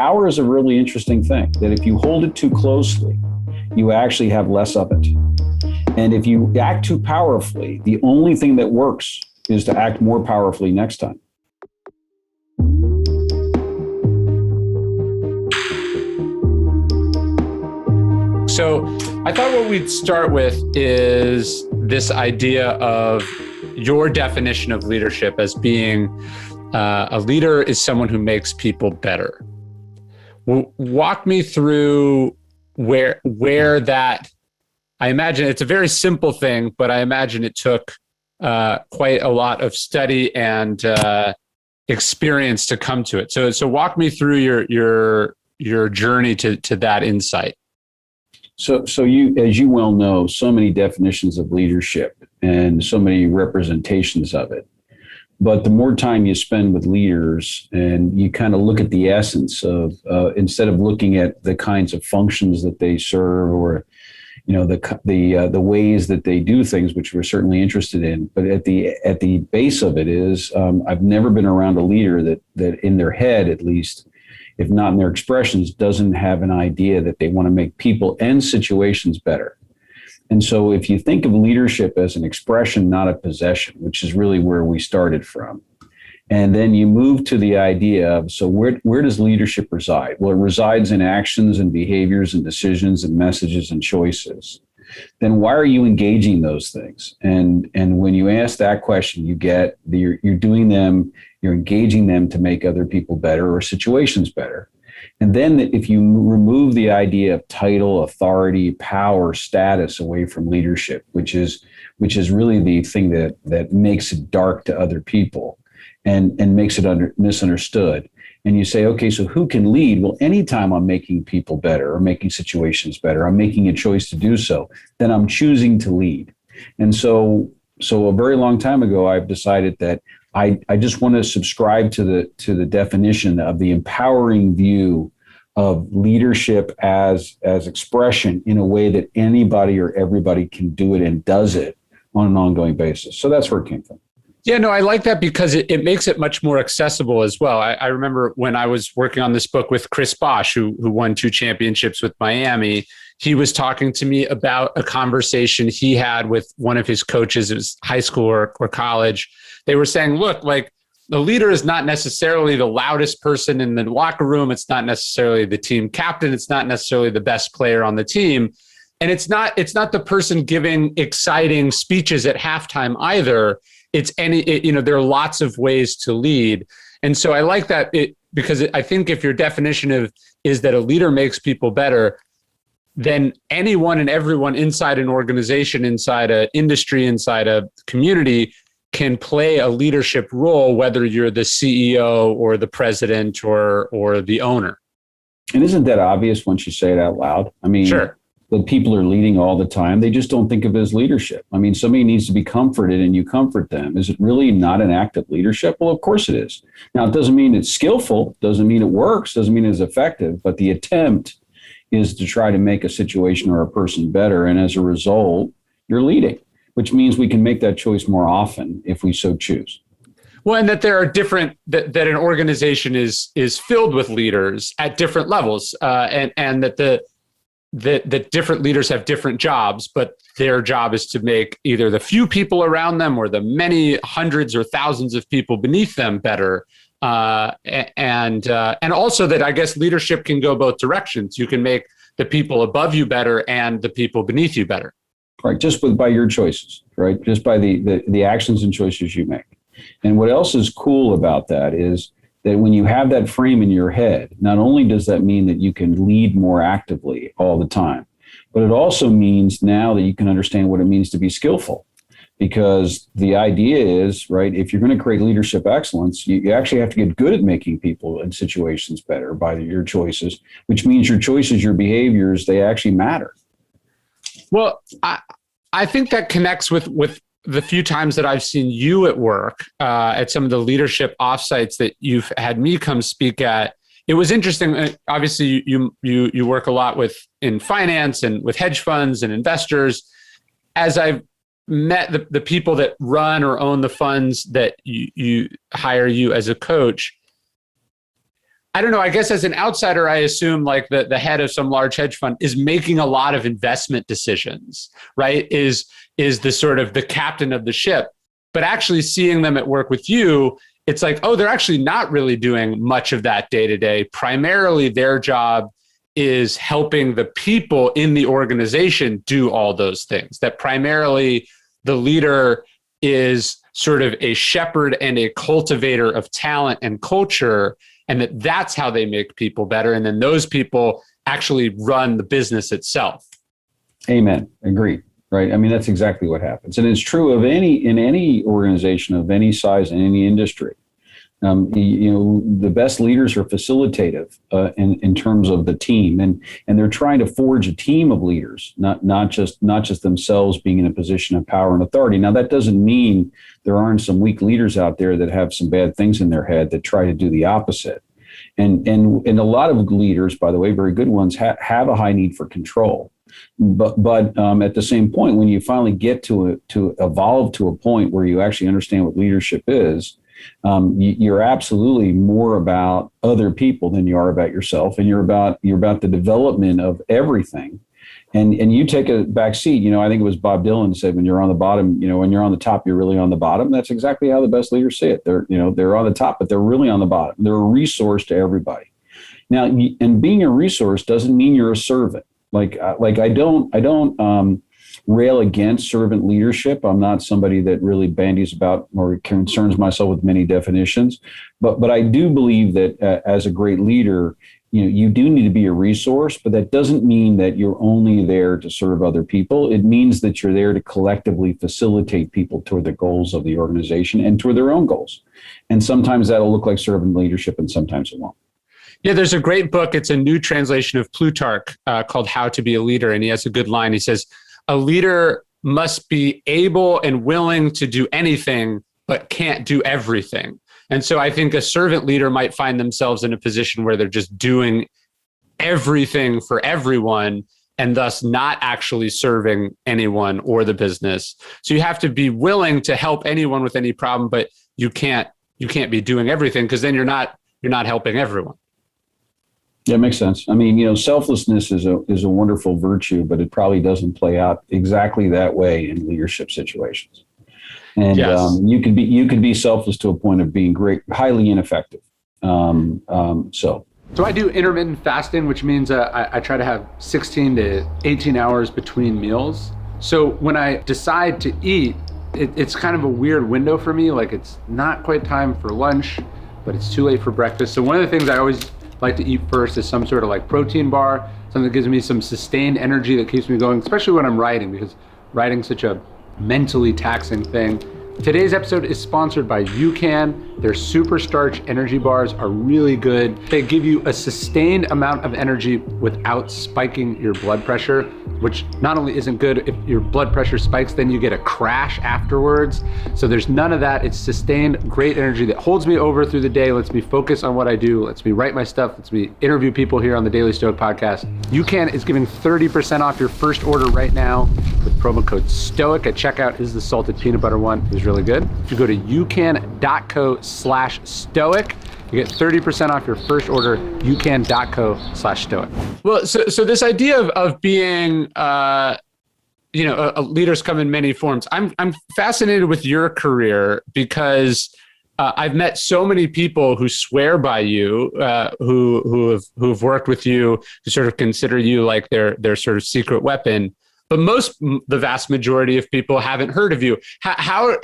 power is a really interesting thing, that if you hold it too closely, you actually have less of it. And if you act too powerfully, the only thing that works is to act more powerfully next time. So I thought what we'd start with is this idea of your definition of leadership as being a leader is someone who makes people better. Walk me through where that, I imagine it's a very simple thing, but I imagine it took quite a lot of study and experience to come to it. So walk me through your journey to that insight. So you, as you well know, so many definitions of leadership and so many representations of it. But the more time you spend with leaders and you kind of look at the essence of, instead of looking at the kinds of functions that they serve or, the ways that they do things, which we're certainly interested in, but at the base of it is, I've never been around a leader that in their head, at least, if not in their expressions, doesn't have an idea that they want to make people and situations better. And so if you think of leadership as an expression, not a possession, which is really where we started from, and then you move to the idea of, so where does leadership reside? Well, it resides in actions and behaviors and decisions and messages and choices. Then why are you engaging those things? And when you ask that question, you get you're doing them, you're engaging them to make other people better or situations better. And then if you remove the idea of title, authority, power, status away from leadership, which is really the thing that makes it dark to other people and makes it misunderstood. And you say, okay, so who can lead? Well, anytime I'm making people better or making situations better, I'm making a choice to do so, then I'm choosing to lead. And so a very long time ago, I've decided that I just want to subscribe to the definition of the empowering view of leadership as expression in a way that anybody or everybody can do it and does it on an ongoing basis. So that's where it came from. Yeah, no, I like that because it makes it much more accessible as well. I remember when I was working on this book with Chris Bosh, who won 2 championships with Miami, he was talking to me about a conversation he had with one of his coaches. It was high school or college. They were saying, look, like the leader is not necessarily the loudest person in the locker room. It's not necessarily the team captain. It's not necessarily the best player on the team. And it's not the person giving exciting speeches at halftime either. There are lots of ways to lead. And so I like that because I think if your definition is that a leader makes people better, then anyone and everyone inside an organization, inside an industry, inside a community can play a leadership role, whether you're the CEO or the president or the owner. And isn't that obvious once you say it out loud? I mean, sure. The people are leading all the time. They just don't think of it as leadership. I mean, somebody needs to be comforted and you comfort them. Is it really not an act of leadership? Well, of course it is. Now, it doesn't mean it's skillful, doesn't mean it works, doesn't mean it's effective, but the attempt is to try to make a situation or a person better. And as a result, you're leading, which means we can make that choice more often if we so choose. Well, and that there are that an organization is filled with leaders at different levels, and that different leaders have different jobs, but their job is to make either the few people around them or the many hundreds or thousands of people beneath them better. And also that I guess leadership can go both directions. You can make the people above you better and the people beneath you better. Right, just by your choices, right? Just by the actions and choices you make. And what else is cool about that is that when you have that frame in your head, not only does that mean that you can lead more actively all the time, but it also means now that you can understand what it means to be skillful. Because the idea is, right, if you're going to create leadership excellence, you actually have to get good at making people and situations better by your choices, which means your choices, your behaviors, they actually matter. Well, I think that connects with the few times that I've seen you at work at some of the leadership offsites that you've had me come speak at. It was interesting. Obviously, you work a lot in finance and with hedge funds and investors. As I've met the people that run or own the funds that you hire you as a coach, I don't know. I guess as an outsider, I assume like the head of some large hedge fund is making a lot of investment decisions, right? Is the sort of the captain of the ship. But actually seeing them at work with you, it's like, oh, they're actually not really doing much of that day to day. Primarily their job is helping the people in the organization do all those things. That primarily the leader is sort of a shepherd and a cultivator of talent and culture, and that's how they make people better. And then those people actually run the business itself. Amen. Agreed. Right. I mean, that's exactly what happens. And it's true of in any organization of any size in any industry. The best leaders are facilitative in terms of the team, and they're trying to forge a team of leaders, not just themselves being in a position of power and authority. Now, that doesn't mean there aren't some weak leaders out there that have some bad things in their head that try to do the opposite. And a lot of leaders, by the way, very good ones, have a high need for control. But at the same point, when you finally get to evolve to a point where you actually understand what leadership is, you're absolutely more about other people than you are about yourself, and you're about the development of everything. And you take a back seat. I think it was Bob Dylan said, when you're on the bottom, when you're on the top, you're really on the bottom. That's exactly how the best leaders say it. They're on the top, but they're really on the bottom. They're a resource to everybody. Now, and being a resource doesn't mean you're a servant. Like I don't rail against servant leadership. I'm not somebody that really bandies about or concerns myself with many definitions, but I do believe that as a great leader, you do need to be a resource, but that doesn't mean that you're only there to serve other people. It means that you're there to collectively facilitate people toward the goals of the organization and toward their own goals. And sometimes that'll look like servant leadership, and sometimes it won't. Yeah, there's a great book. It's a new translation of Plutarch called How to Be a Leader. And he has a good line. He says, a leader must be able and willing to do anything, but can't do everything. And so I think a servant leader might find themselves in a position where they're just doing everything for everyone and thus not actually serving anyone or the business. So you have to be willing to help anyone with any problem, but you can't be doing everything, because then you're not helping everyone. Yeah, it makes sense. I mean, selflessness is a wonderful virtue, but it probably doesn't play out exactly that way in leadership situations. And yes. You could be selfless to a point of being highly ineffective. So I do intermittent fasting, which means I try to have 16 to 18 hours between meals. So when I decide to eat, it's kind of a weird window for me. Like, it's not quite time for lunch, but it's too late for breakfast. So one of the things I always like to eat first is some sort of like protein bar, something that gives me some sustained energy that keeps me going, especially when I'm writing, because writing's such a mentally taxing thing. Today's episode is sponsored by UCAN. Their super starch energy bars are really good. They give you a sustained amount of energy without spiking your blood pressure, which not only isn't good. If your blood pressure spikes, then you get a crash afterwards. So there's none of that. It's sustained, great energy that holds me over through the day, lets me focus on what I do, lets me write my stuff, lets me interview people here on the Daily Stoic podcast. UCAN is giving 30% off your first order right now with promo code STOIC at checkout. This is the salted peanut butter one. It's really good. If you go to ucan.co/stoic, you get 30% off your first order, ucan.co/stoic. Well, so this idea of being, leaders come in many forms. I'm fascinated with your career because I've met so many people who swear by you, who've worked with you, who sort of consider you like their sort of secret weapon. But the vast majority of people haven't heard of you. How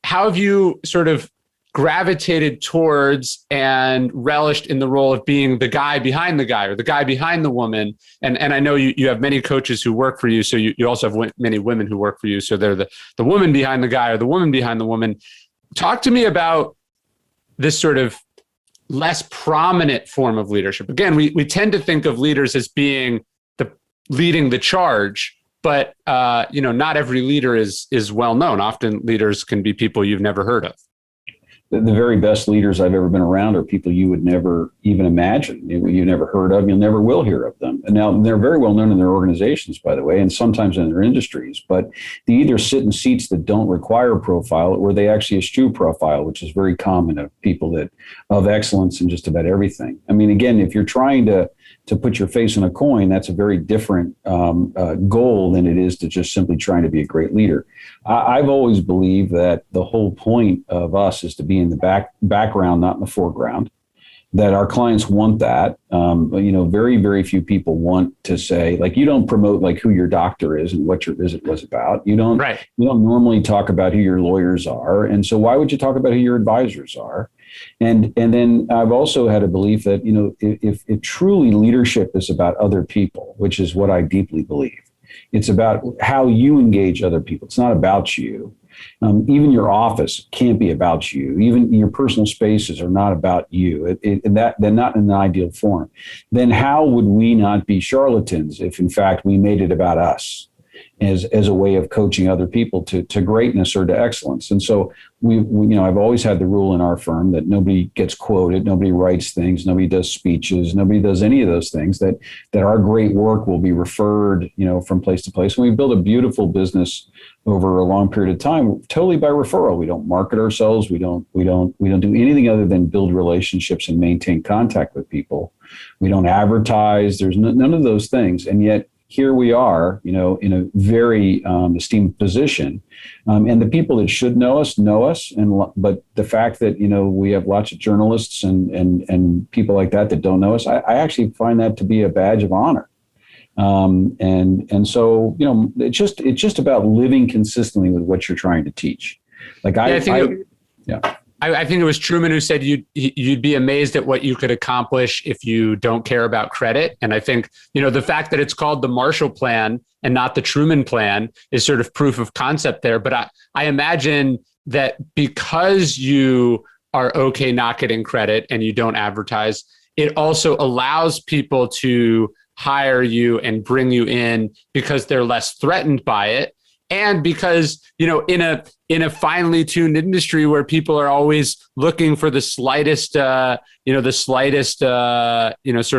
have you sort of gravitated towards and relished in the role of being the guy behind the guy or the guy behind the woman? And I know you have many coaches who work for you. So you also have many women who work for you. So they're the woman behind the guy or the woman behind the woman. Talk to me about this sort of less prominent form of leadership. Again, we tend to think of leaders as being leading the charge, but not every leader is well known. Often leaders can be people you've never heard of. the very best leaders I've ever been around are people you would never even imagine. You never heard of, you never will hear of them. And now they're very well known in their organizations, by the way, and sometimes in their industries, but they either sit in seats that don't require profile or they actually eschew profile, which is very common of people that of excellence in just about everything. I mean, again, if you're trying to put your face on a coin, that's a very different goal than it is to just simply trying to be a great leader. I've always believed that the whole point of us is to be in the background, not in the foreground, that our clients want that. Very, very few people want to say, like, you don't promote like who your doctor is and what your visit was about. You don't normally talk about who your lawyers are. And so why would you talk about who your advisors are? And then I've also had a belief that, if truly leadership is about other people, which is what I deeply believe, it's about how you engage other people. It's not about you. Even your office can't be about you. Even your personal spaces are not about you. They're not in an ideal form. Then how would we not be charlatans if, in fact, we made it about us as a way of coaching other people to greatness or to excellence? And so I've always had the rule in our firm that nobody gets quoted, nobody writes things, nobody does speeches, nobody does any of those things. That our great work will be referred, from place to place. And we build a beautiful business over a long period of time, totally by referral. We don't market ourselves. We don't do anything other than build relationships and maintain contact with people. We don't advertise. There's none of those things. And yet here we are, in a very esteemed position. And the people that should know us. But the fact that, we have lots of journalists and people like that don't know us, I actually find that to be a badge of honor. And so, it's just about living consistently with what you're trying to teach. Like I think it was Truman who said you'd be amazed at what you could accomplish if you don't care about credit. And I think, the fact that it's called the Marshall Plan and not the Truman Plan is sort of proof of concept there. But I imagine that because you are okay not getting credit and you don't advertise, it also allows people to hire you and bring you in because they're less threatened by it. And because, in a finely tuned industry where people are always looking for the slightest, sort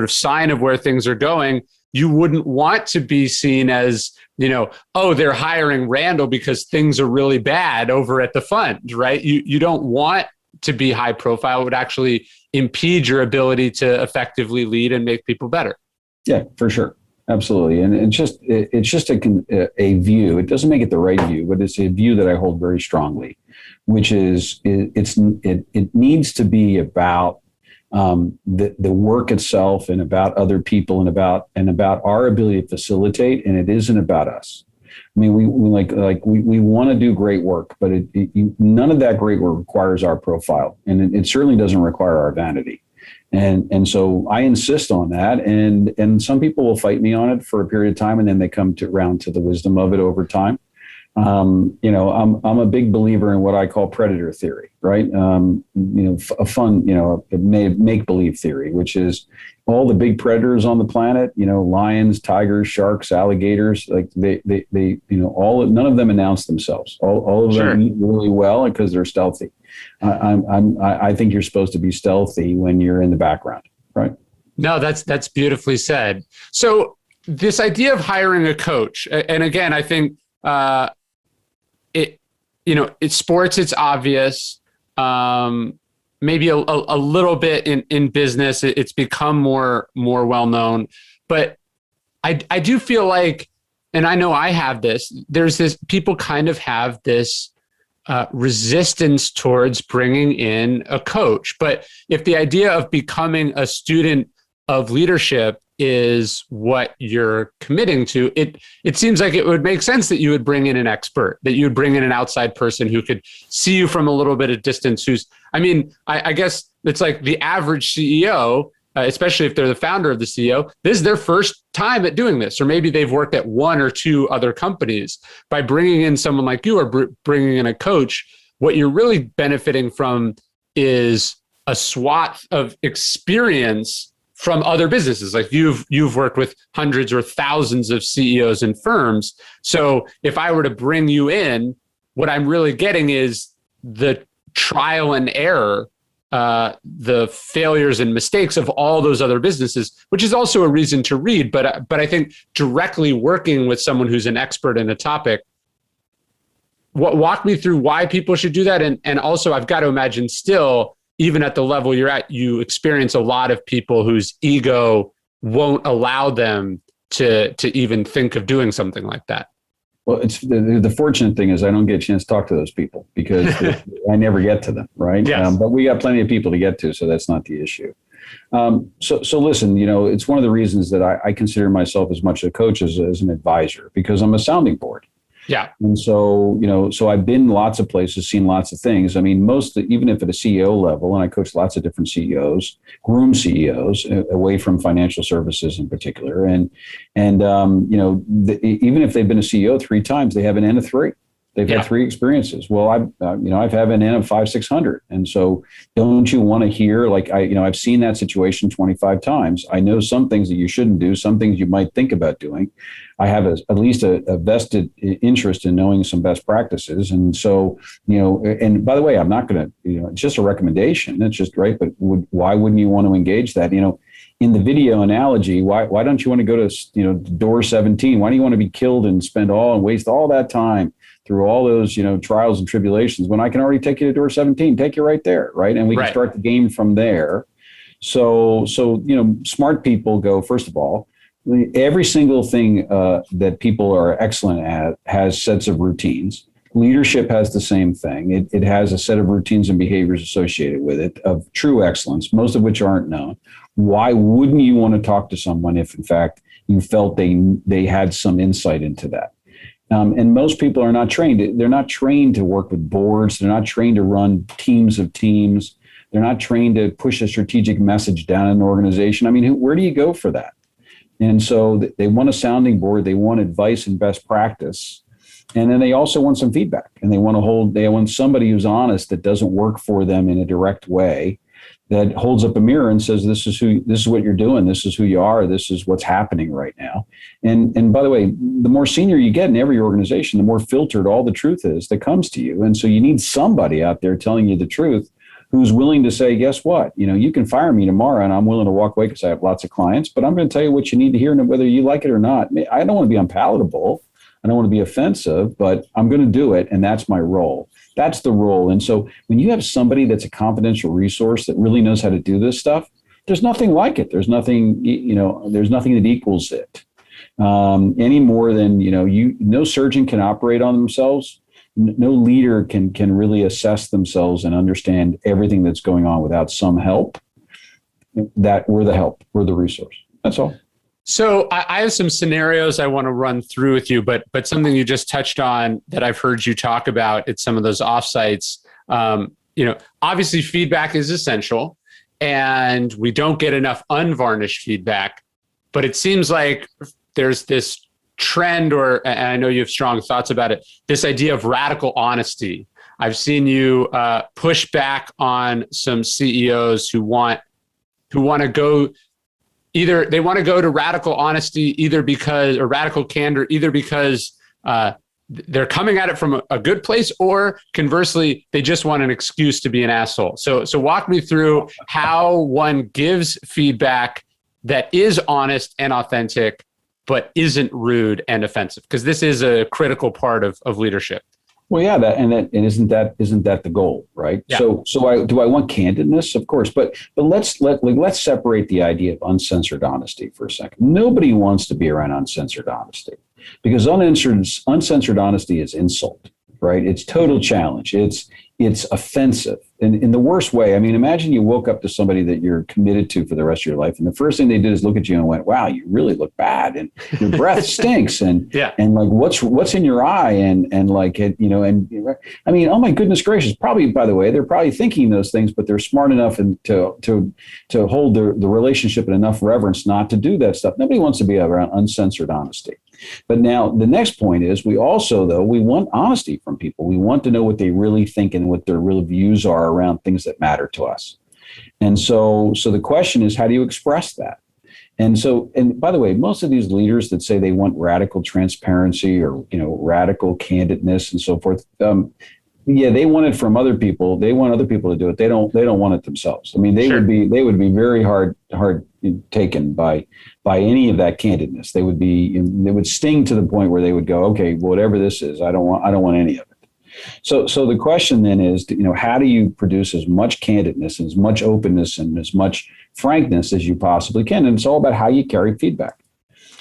of sign of where things are going, you wouldn't want to be seen as, they're hiring Randall because things are really bad over at the fund, right? You don't want to be high profile. It would actually impede your ability to effectively lead and make people better. Yeah, for sure. Absolutely. And it's just a view. It doesn't make it the right view, but it's a view that I hold very strongly, which is it needs to be about the work itself and about other people and about our ability to facilitate. And it isn't about us. I mean, we want to do great work, but none of that great work requires our profile, and it certainly doesn't require our vanity. And so I insist on that, and some people will fight me on it for a period of time, and then they come around to the wisdom of it over time. I'm a big believer in what I call predator theory, right? A fun, make believe theory, which is all the big predators on the planet, lions, tigers, sharks, alligators, like they none of them announce themselves. All of them eat really well because they're stealthy. I think you're supposed to be stealthy when you're in the background, right? No, that's beautifully said. So this idea of hiring a coach, and again, I think, it's sports, it's obvious. Maybe a little bit in business, it's become more well-known, but I do feel like, and I know I have this, people kind of have this resistance towards bringing in a coach. But if the idea of becoming a student of leadership is what you're committing to, it seems like it would make sense that you would bring in an expert, that you would bring in an outside person who could see you from a little bit of distance. I guess it's like the average CEO, especially if they're the founder of the CEO, this is their first time at doing this, or maybe they've worked at one or two other companies. By bringing in someone like you or bringing in a coach, what you're really benefiting from is a swath of experience from other businesses. Like you've worked with hundreds or thousands of CEOs and firms. So if I were to bring you in, what I'm really getting is the trial and error the failures and mistakes of all those other businesses, which is also a reason to read. But I think directly working with someone who's an expert in a topic, walk me through why people should do that. And also, I've got to imagine still, even at the level you're at, you experience a lot of people whose ego won't allow them to even think of doing something like that. Well, it's the fortunate thing is I don't get a chance to talk to those people because I never get to them, right? Yes. But we got plenty of people to get to, so that's not the issue. So listen, it's one of the reasons that I consider myself as much a coach as an advisor, because I'm a sounding board. Yeah. And so, so I've been lots of places, seen lots of things. I mean, even if at a CEO level, and I coach lots of different CEOs, groom CEOs away from financial services in particular. And even if they've been a CEO 3 times, they have an N of 3. They've had 3 experiences. Well, I've had an N of 500, 600. And so don't you want to hear, like, I've seen that situation 25 times. I know some things that you shouldn't do, some things you might think about doing. I have at least a vested interest in knowing some best practices. And so, and by the way, I'm not going to, it's just a recommendation. It's just right. But why wouldn't you want to engage that? In the video analogy, why don't you want to go to, door 17? Why do you want to be killed and waste all that time through all those, trials and tribulations when I can already take you to door 17, take you right there, right? And we can start the game from there. So smart people go, first of all, every single thing that people are excellent at has sets of routines. Leadership has the same thing. It has a set of routines and behaviors associated with it of true excellence, most of which aren't known. Why wouldn't you want to talk to someone if, in fact, you felt they had some insight into that? And most people are not trained. They're not trained to work with boards. They're not trained to run teams of teams. They're not trained to push a strategic message down an organization. I mean, where do you go for that? And so they want a sounding board. They want advice and best practice. And then they also want some feedback. And they want somebody who's honest, that doesn't work for them in a direct way, that holds up a mirror and says, this is what you're doing. This is who you are. This is what's happening right now. And by the way, the more senior you get in every organization, the more filtered all the truth is that comes to you. And so you need somebody out there telling you the truth, who's willing to say, guess what? You can fire me tomorrow and I'm willing to walk away because I have lots of clients, but I'm going to tell you what you need to hear, and whether you like it or not. I don't want to be unpalatable. I don't want to be offensive, but I'm going to do it. And that's my role. That's the role. And so when you have somebody that's a confidential resource that really knows how to do this stuff, there's nothing like it. There's nothing, there's nothing that equals it any more than, no surgeon can operate on themselves. No leader can really assess themselves and understand everything that's going on without some help. That we're the help, we're the resource. That's all. So I have some scenarios I want to run through with you, but something you just touched on that I've heard you talk about at some of those offsites. Obviously feedback is essential, and we don't get enough unvarnished feedback. But it seems like there's this trend, and I know you have strong thoughts about it, this idea of radical honesty. I've seen you push back on some CEOs who want to go. Either they want to go to radical honesty, or radical candor, either because they're coming at it from a good place, or conversely, they just want an excuse to be an asshole. So walk me through how one gives feedback that is honest and authentic, but isn't rude and offensive, because this is a critical part of leadership. Well, yeah, isn't that the goal, right? Yeah. So do I want candidness? Of course, but let's separate the idea of uncensored honesty for a second. Nobody wants to be around uncensored honesty, because uncensored honesty is insult, right? It's total challenge. It's offensive, and in the worst way. I mean, imagine you woke up to somebody that you're committed to for the rest of your life, and the first thing they did is look at you and went, "Wow, you really look bad, and your breath stinks, and and like what's in your eye, and like I mean, oh my goodness gracious!" Probably, by the way, they're probably thinking those things, but they're smart enough to hold the relationship in enough reverence not to do that stuff. Nobody wants to be around uncensored honesty. But now the next point is we want honesty from people. We want to know what they really think and what their real views are around things that matter to us. And so the question is, how do you express that? And by the way, most of these leaders that say they want radical transparency or, radical candidness and so forth, Yeah, they want it from other people. They want other people to do it. They don't want it themselves. I mean, Sure. they would be very hard taken by any of that candidness. They would sting to the point where they would go, okay, whatever this is, I don't want any of it. So the question then is, how do you produce as much candidness, as much openness, and as much frankness as you possibly can? And it's all about how you carry feedback.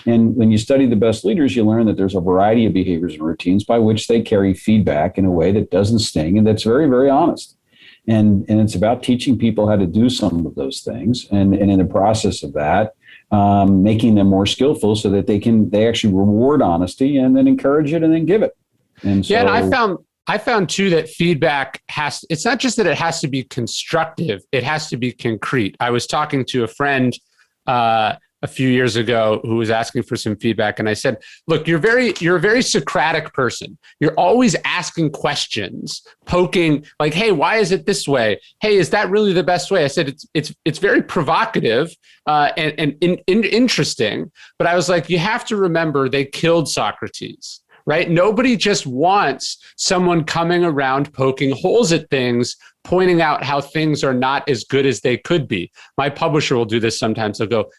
And when you study the best leaders, you learn that there's a variety of behaviors and routines by which they carry feedback in a way that doesn't sting and that's very, very honest. And it's about teaching people how to do some of those things. And in the process of that, making them more skillful so that they actually reward honesty and then encourage it and then give it. And so, Yeah, and I found too that feedback it's not just that it has to be constructive, it has to be concrete. I was talking to a friend a few years ago who was asking for some feedback. And I said, look, you're a very Socratic person. You're always asking questions, poking like, hey, why is it this way? Hey, is that really the best way? I said, it's very provocative and interesting. But I was like, you have to remember they killed Socrates. Right? Nobody just wants someone coming around poking holes at things, pointing out how things are not as good as they could be. My publisher will do this sometimes. They'll go,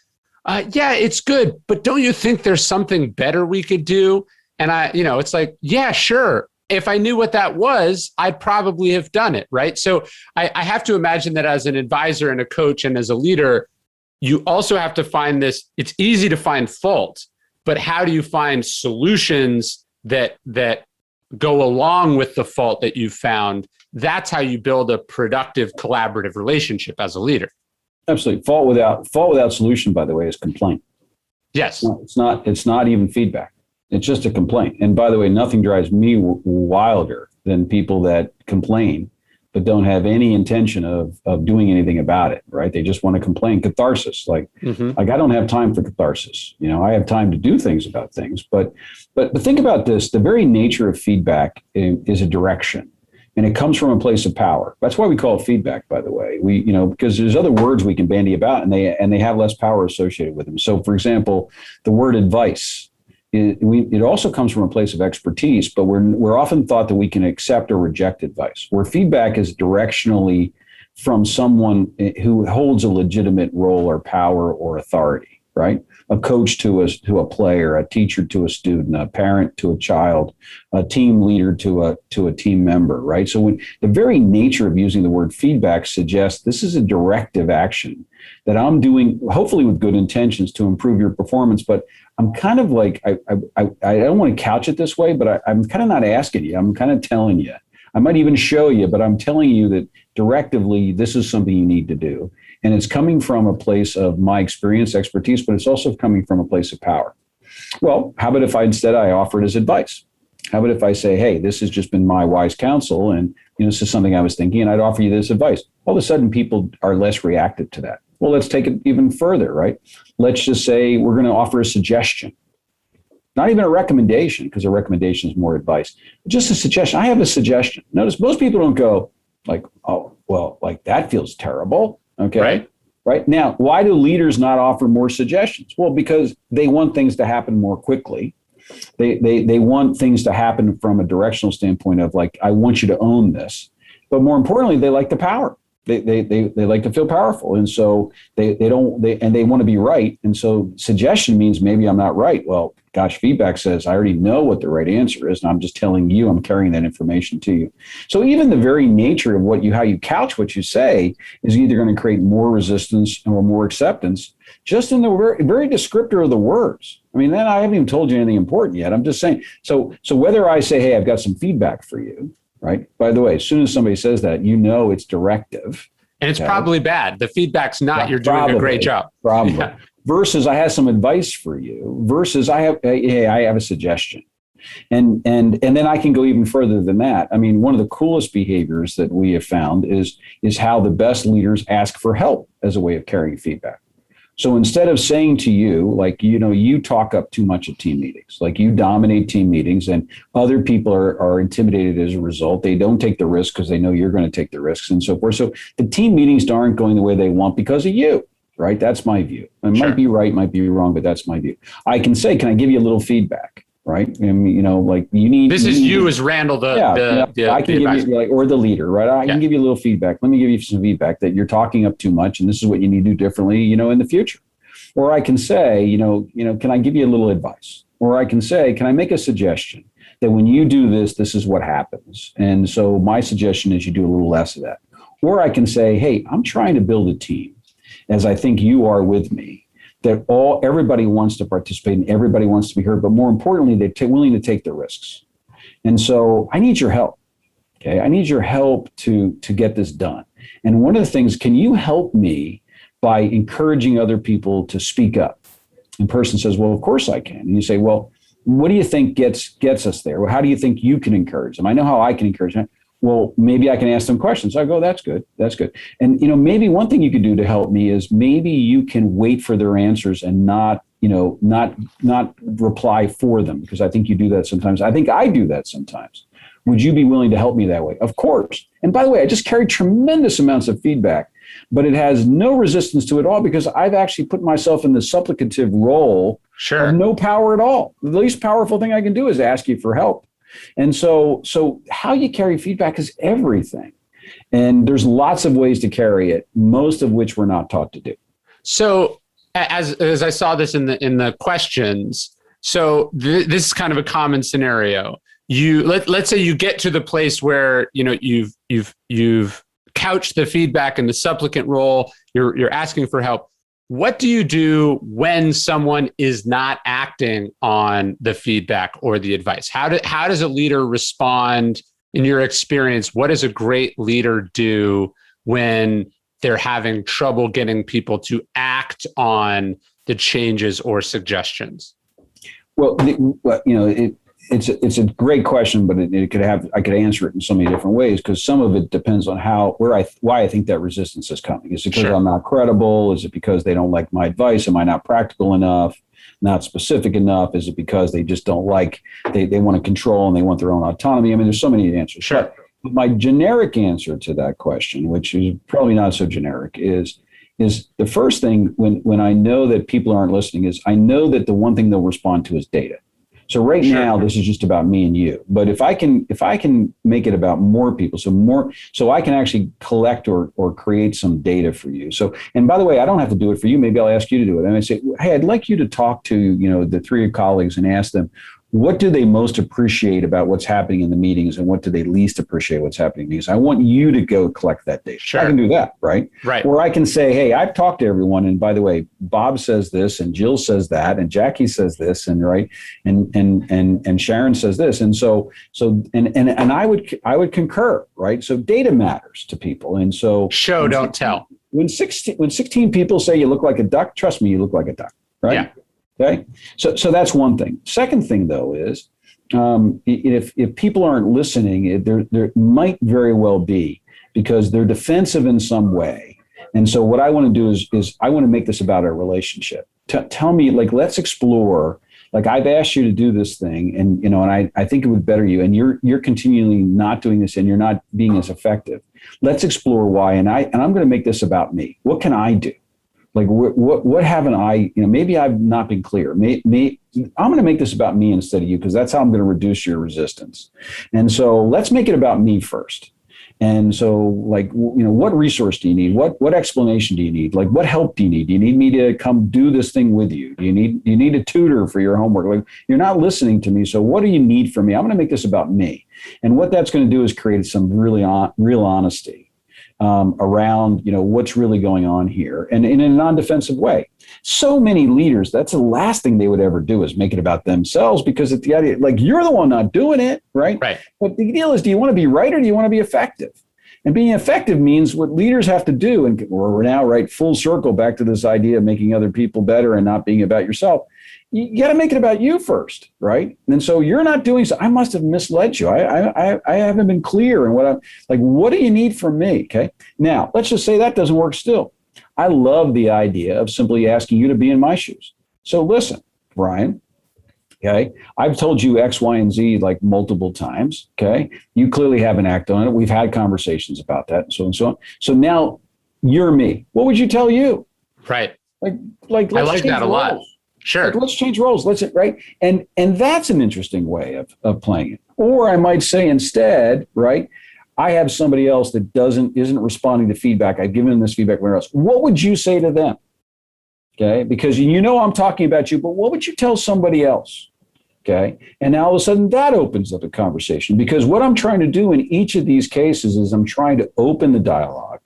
yeah, it's good, but don't you think there's something better we could do? And it's like, yeah, sure. If I knew what that was, I'd probably have done it. Right? So I have to imagine that as an advisor and a coach and as a leader, you also have to find this. It's easy to find fault, but how do you find solutions that go along with the fault that you found? That's how you build a productive collaborative relationship as a leader. Absolutely. Fault without solution, by the way, is complaint. Yes. It's not even feedback. It's just a complaint. And by the way, nothing drives me wilder than people that complain but don't have any intention of doing anything about it, right? They just want to complain. Catharsis, like I don't have time for catharsis. I have time to do things about things. But think about this: the very nature of feedback is a direction, and it comes from a place of power. That's why we call it feedback, by the way. Because there's other words we can bandy about, and they have less power associated with them. So, for example, the word advice. It also comes from a place of expertise, but we're often thought that we can accept or reject advice, where feedback is directionally from someone who holds a legitimate role or power or authority, right? A coach to a player, a teacher to a student, a parent to a child, a team leader to a team member, right? So when the very nature of using the word feedback suggests this is a directive action that I'm doing, hopefully with good intentions to improve your performance, but I'm kind of like, I don't want to couch it this way, but I'm kind of not asking you. I'm kind of telling you. I might even show you, but I'm telling you that directively, this is something you need to do. And it's coming from a place of my experience, expertise, but it's also coming from a place of power. Well, how about if I offer it as advice? How about if I say, hey, this has just been my wise counsel, and this is something I was thinking, and I'd offer you this advice. All of a sudden, people are less reactive to that. Well, let's take it even further, right? Let's just say we're going to offer a suggestion. Not even a recommendation, because a recommendation is more advice. Just a suggestion. I have a suggestion. Notice most people don't go like, oh, well, like that feels terrible. Okay. Right. Now, why do leaders not offer more suggestions? Well, because they want things to happen more quickly. They want things to happen from a directional standpoint of like, I want you to own this. But more importantly, they like the power. They like to feel powerful. And so they want to be right. And so suggestion means maybe I'm not right. Well, gosh, feedback says I already know what the right answer is. And I'm just telling you, I'm carrying that information to you. So even the very nature of how you couch what you say is either going to create more resistance or more acceptance, just in the very, very descriptor of the words. I mean, then I haven't even told you anything important yet. I'm just saying. So whether I say, hey, I've got some feedback for you, right? By the way, as soon as somebody says that, it's directive. And it's probably bad. The feedback's not, you're doing a great job. Probably. Yeah. Versus I have some advice for you, versus I have a suggestion. And then I can go even further than that. I mean, one of the coolest behaviors that we have found is how the best leaders ask for help as a way of carrying feedback. So instead of saying to you, like, you talk up too much at team meetings, like you dominate team meetings and other people are intimidated as a result. They don't take the risk because they know you're going to take the risks and so forth. So the team meetings aren't going the way they want because of you, right? That's my view. It might be right, might be wrong, but that's my view. I can say, can I give you a little feedback? right? And, like you need. This is you as Randall, I can give advisor. you or the leader, right? I can give you a little feedback. Let me give you some feedback that you're talking up too much, and this is what you need to do differently, in the future. Or I can say, can I give you a little advice? Or I can say, can I make a suggestion that when you do this, this is what happens. And so my suggestion is you do a little less of that. Or I can say, hey, I'm trying to build a team, as I think you are with me, that everybody wants to participate and everybody wants to be heard, but more importantly, they're willing to take the risks. And so I need your help. Okay, I need your help to get this done. And one of the things, can you help me by encouraging other people to speak up? And the person says, well, of course I can. And you say, well, what do you think gets us there? Well, how do you think you can encourage them? I know how I can encourage them. Well, maybe I can ask them questions. I go, that's good. That's good. And, maybe one thing you could do to help me is maybe you can wait for their answers and not reply for them, because I think you do that sometimes. I think I do that sometimes. Would you be willing to help me that way? Of course. And by the way, I just carry tremendous amounts of feedback, but it has no resistance to it all because I've actually put myself in the supplicative role of no power at all. The least powerful thing I can do is ask you for help. And so how you carry feedback is everything. And there's lots of ways to carry it, most of which we're not taught to do. So as I saw this in the questions, so this is kind of a common scenario. Let's say you get to the place where you've couched the feedback in the supplicant role. You're asking for help. What do you do when someone is not acting on the feedback or the advice? How does a leader respond in your experience? What does a great leader do when they're having trouble getting people to act on the changes or suggestions? Well, it's a great question, but I could answer it in so many different ways, because some of it depends on why I think that resistance is coming. Is it because I'm not credible? Is it because they don't like my advice? Am I not practical enough? Not specific enough? Is it because they just don't like, they want to control and they want their own autonomy? I mean, there's so many answers. Sure. But my generic answer to that question, which is probably not so generic, is the first thing when I know that people aren't listening is I know that the one thing they'll respond to is data. So right now, this is just about me and you. But if I can make it about more people, so I can actually collect or create some data for you. So, and by the way, I don't have to do it for you. Maybe I'll ask you to do it. And I say, hey, I'd like you to talk to, the three colleagues and ask them, what do they most appreciate about what's happening in the meetings, and what do they least appreciate what's happening in the meetings? I want you to go collect that data. Sure. I can do that, right? Right. Or I can say, hey, I've talked to everyone, and by the way, Bob says this, and Jill says that, and Jackie says this, and right, and Sharon says this, and so I would concur, right? So data matters to people, and so show don't tell. When 16 people say you look like a duck, trust me, you look like a duck, right? Yeah. Okay, so that's one thing. Second thing, though, is if people aren't listening, there might very well be because they're defensive in some way. And so what I want to do is I want to make this about our relationship. Tell me, let's explore. I've asked you to do this thing, and I think it would better you, and you're continually not doing this, and you're not being as effective. Let's explore why, and I'm going to make this about me. What can I do? What haven't I, maybe I've not been clear. I'm going to make this about me instead of you, because that's how I'm going to reduce your resistance. And so let's make it about me first. And so what resource do you need? What explanation do you need? What help do you need? Do you need me to come do this thing with you? Do you need a tutor for your homework? You're not listening to me. So what do you need from me? I'm going to make this about me. And what that's going to do is create some real honesty around, what's really going on here, and in a non-defensive way. So many leaders, that's the last thing they would ever do is make it about themselves, because it's the idea, you're the one not doing it, right? Right. But the deal is, do you want to be right or do you want to be effective? And being effective means what leaders have to do, and we're now right full circle back to this idea of making other people better and not being about yourself. You got to make it about you first, right? And so you're not doing so. I must have misled you. I haven't been clear. And what do you need from me? Okay. Now let's just say that doesn't work still. I love the idea of simply asking you to be in my shoes. So listen, Brian. Okay. I've told you X, Y, and Z multiple times. Okay. You clearly haven't acted on it. We've had conversations about that, and so on and so on. So now you're me. What would you tell you? Right. I like that a lot. Sure. Like, let's change roles. Right. And that's an interesting way of playing it. Or I might say instead, right, I have somebody else that isn't responding to feedback. I've given them this feedback. Where else? What would you say to them? Okay. Because I'm talking about you, but what would you tell somebody else? Okay. And now all of a sudden that opens up a conversation, because what I'm trying to do in each of these cases is I'm trying to open the dialogue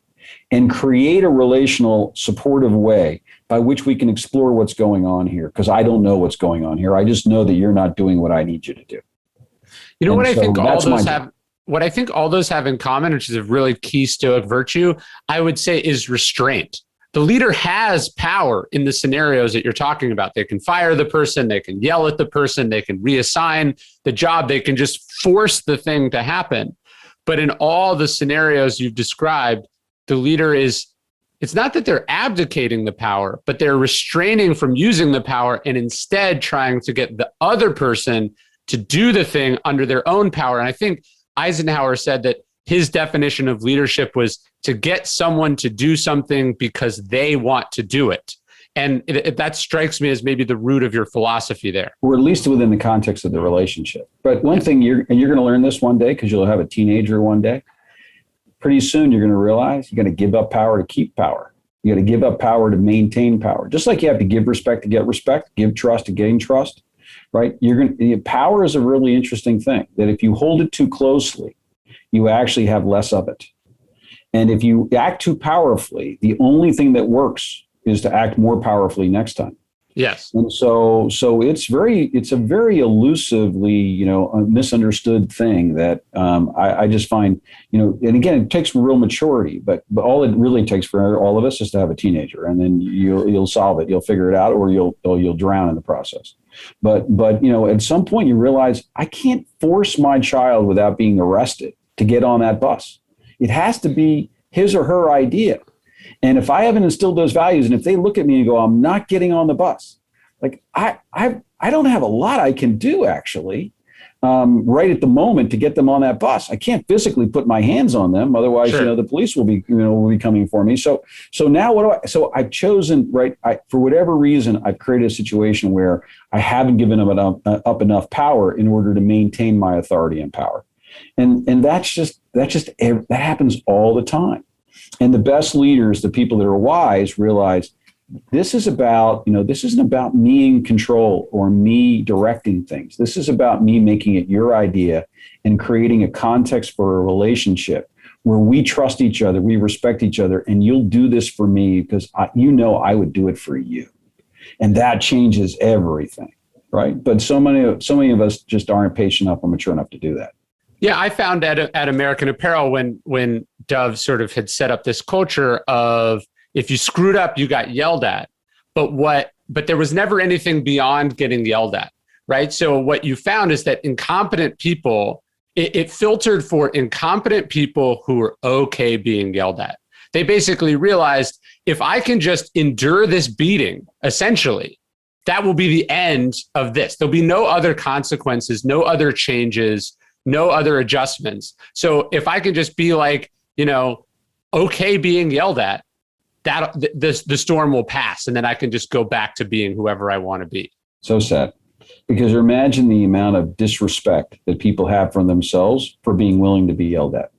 and create a relational, supportive way by which we can explore what's going on here. Because I don't know what's going on here. I just know that you're not doing what I need you to do. What I think all those have in common, which is a really key Stoic virtue, I would say, is restraint. The leader has power in the scenarios that you're talking about. They can fire the person, they can yell at the person, they can reassign the job, they can just force the thing to happen. But in all the scenarios you've described, the leader it's not that they're abdicating the power, but they're restraining from using the power and instead trying to get the other person to do the thing under their own power. And I think Eisenhower said that his definition of leadership was to get someone to do something because they want to do it. And that strikes me as maybe the root of your philosophy there. Or at least within the context of the relationship. But one thing you're going to learn this one day, because you'll have a teenager one day. Pretty soon you're going to realize you're going to give up power to keep power. You got to give up power to maintain power. Just like you have to give respect to get respect, give trust to gain trust, right? Power is a really interesting thing, that if you hold it too closely, you actually have less of it. And if you act too powerfully, the only thing that works is to act more powerfully next time. Yes. And so it's a very elusively, misunderstood thing that I just find, and again, it takes real maturity, but all it really takes for all of us is to have a teenager, and then you'll solve it, you'll figure it out, or you'll drown in the process. But at some point you realize I can't force my child without being arrested to get on that bus. It has to be his or her idea. And if I haven't instilled those values, and if they look at me and go, I'm not getting on the bus, like I don't have a lot I can do actually right at the moment to get them on that bus. I can't physically put my hands on them. Otherwise, sure, the police will be coming for me. So now I've chosen, right. For whatever reason, I've created a situation where I haven't given them up enough power in order to maintain my authority and power. And that happens all the time. And the best leaders, the people that are wise, realize this isn't about me in control or me directing things. This is about me making it your idea and creating a context for a relationship where we trust each other, we respect each other, and you'll do this for me because I would do it for you. And that changes everything, right? But so many of us just aren't patient enough or mature enough to do that. Yeah, I found at American Apparel when Dove sort of had set up this culture of if you screwed up, you got yelled at, but there was never anything beyond getting yelled at, right? So what you found is that incompetent people, it filtered for incompetent people who were okay being yelled at. They basically realized if I can just endure this beating, essentially, that will be the end of this. There'll be no other consequences, no other changes, no other adjustments. So if I can just be like, okay being yelled at, that the storm will pass, and then I can just go back to being whoever I want to be. So sad. Because imagine the amount of disrespect that people have for themselves for being willing to be yelled at.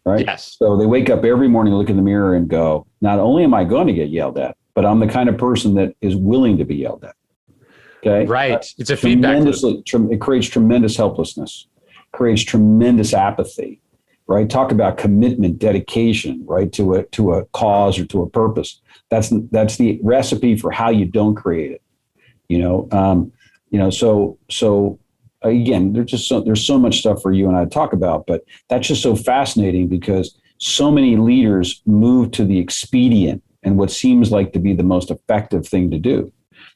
Right? Yes. So they wake up every morning, look in the mirror and go, not only am I going to get yelled at, but I'm the kind of person that is willing to be yelled at. Okay. Right. It's a feedback loop. It creates tremendous helplessness, creates tremendous apathy, right? Talk about commitment, dedication, right? To a cause or to a purpose. That's the recipe for how you don't create it. So again, there's so much stuff for you and I to talk about, but that's just so fascinating because so many leaders move to the expedient and what seems like to be the most effective thing to do,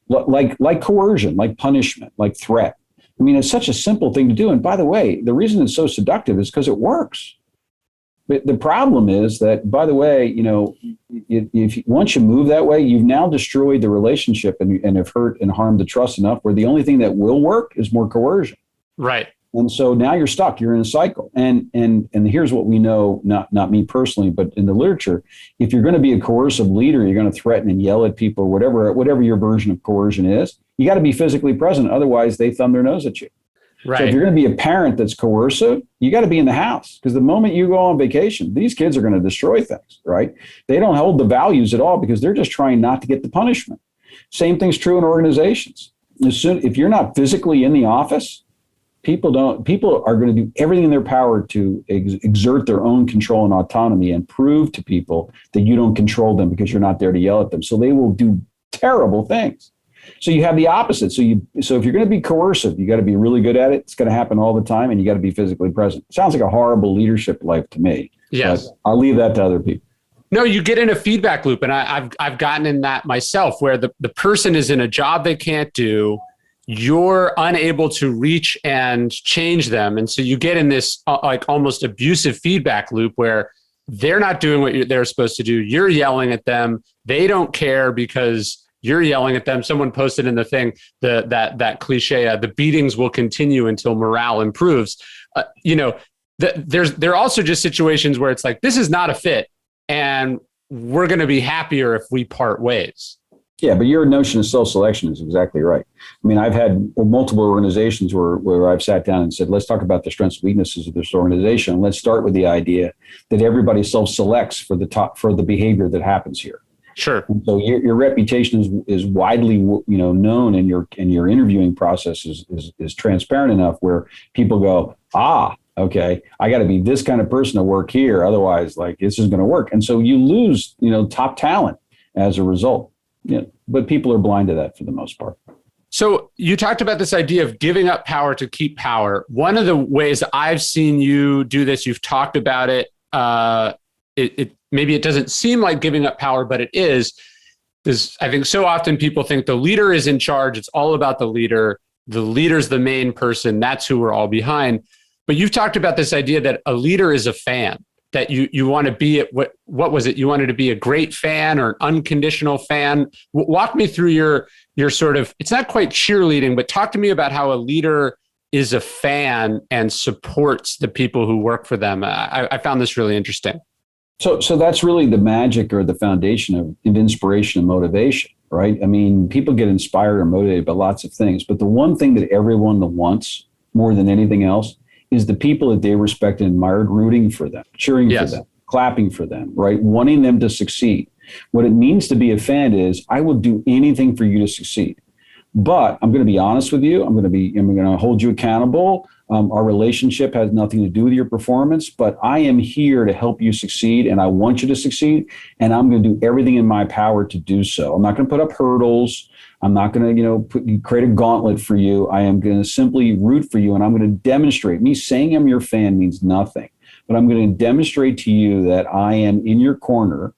like coercion, like punishment, like threat. I mean, it's such a simple thing to do. And by the way, the reason it's so seductive is because it works. But the problem is that, by the way, once you move that way, you've now destroyed the relationship and have hurt and harmed the trust enough where the only thing that will work is more coercion. Right. And so now you're stuck. You're in a cycle. And here's what we know, not me personally, but in the literature, if you're going to be a coercive leader, you're going to threaten and yell at people, whatever your version of coercion is, you got to be physically present. Otherwise, they thumb their nose at you. Right. So if you're going to be a parent that's coercive, you got to be in the house, because the moment you go on vacation, these kids are going to destroy things, right? They don't hold the values at all because they're just trying not to get the punishment. Same thing's true in organizations. If you're not physically in the office, people are going to do everything in their power to exert their own control and autonomy and prove to people that you don't control them because you're not there to yell at them. So they will do terrible things. So you have the opposite. So if you're going to be coercive, you got to be really good at it. It's going to happen all the time, and you got to be physically present. Sounds like a horrible leadership life to me. Yes. But I'll leave that to other people. No, you get in a feedback loop, and I've gotten in that myself, where the person is in a job they can't do. You're unable to reach and change them, and so you get in this like almost abusive feedback loop where they're not doing what they're supposed to do. You're yelling at them. They don't care because you're yelling at them. Someone posted in the thing that cliche, the beatings will continue until morale improves. There are also just situations where it's like, this is not a fit, and we're going to be happier if we part ways. Yeah, but your notion of self-selection is exactly right. I mean, I've had multiple organizations where I've sat down and said, let's talk about the strengths and weaknesses of this organization. Let's start with the idea that everybody self-selects for the behavior that happens here. Sure. And so your reputation is widely known, and your interviewing process is transparent enough where people go, okay, I got to be this kind of person to work here. Otherwise, like, this isn't going to work. And so you lose, top talent as a result. Yeah, but people are blind to that for the most part. So you talked about this idea of giving up power to keep power. One of the ways I've seen you do this, you've talked about it. Maybe it doesn't seem like giving up power, but it is I think so often people think the leader is in charge. It's all about the leader. The leader's the main person. That's who we're all behind. But you've talked about this idea that a leader is a fan, that you want to be at what was it? You wanted to be a great fan or an unconditional fan. Walk me through your sort of, it's not quite cheerleading, but talk to me about how a leader is a fan and supports the people who work for them. I found this really interesting. So that's really the magic or the foundation of inspiration and motivation, right? I mean, people get inspired or motivated by lots of things, but the one thing that everyone wants more than anything else is the people that they respect and admired rooting for them, cheering for them, clapping for them, right? Wanting them to succeed. What it means to be a fan is, I will do anything for you to succeed. But I'm going to be honest with you. I'm going to hold you accountable. Our relationship has nothing to do with your performance, but I am here to help you succeed, and I want you to succeed, and I'm going to do everything in my power to do so. I'm not going to put up hurdles. I'm not going to, create a gauntlet for you. I am going to simply root for you, and I'm going to demonstrate. Me saying I'm your fan means nothing, but I'm going to demonstrate to you that I am in your corner,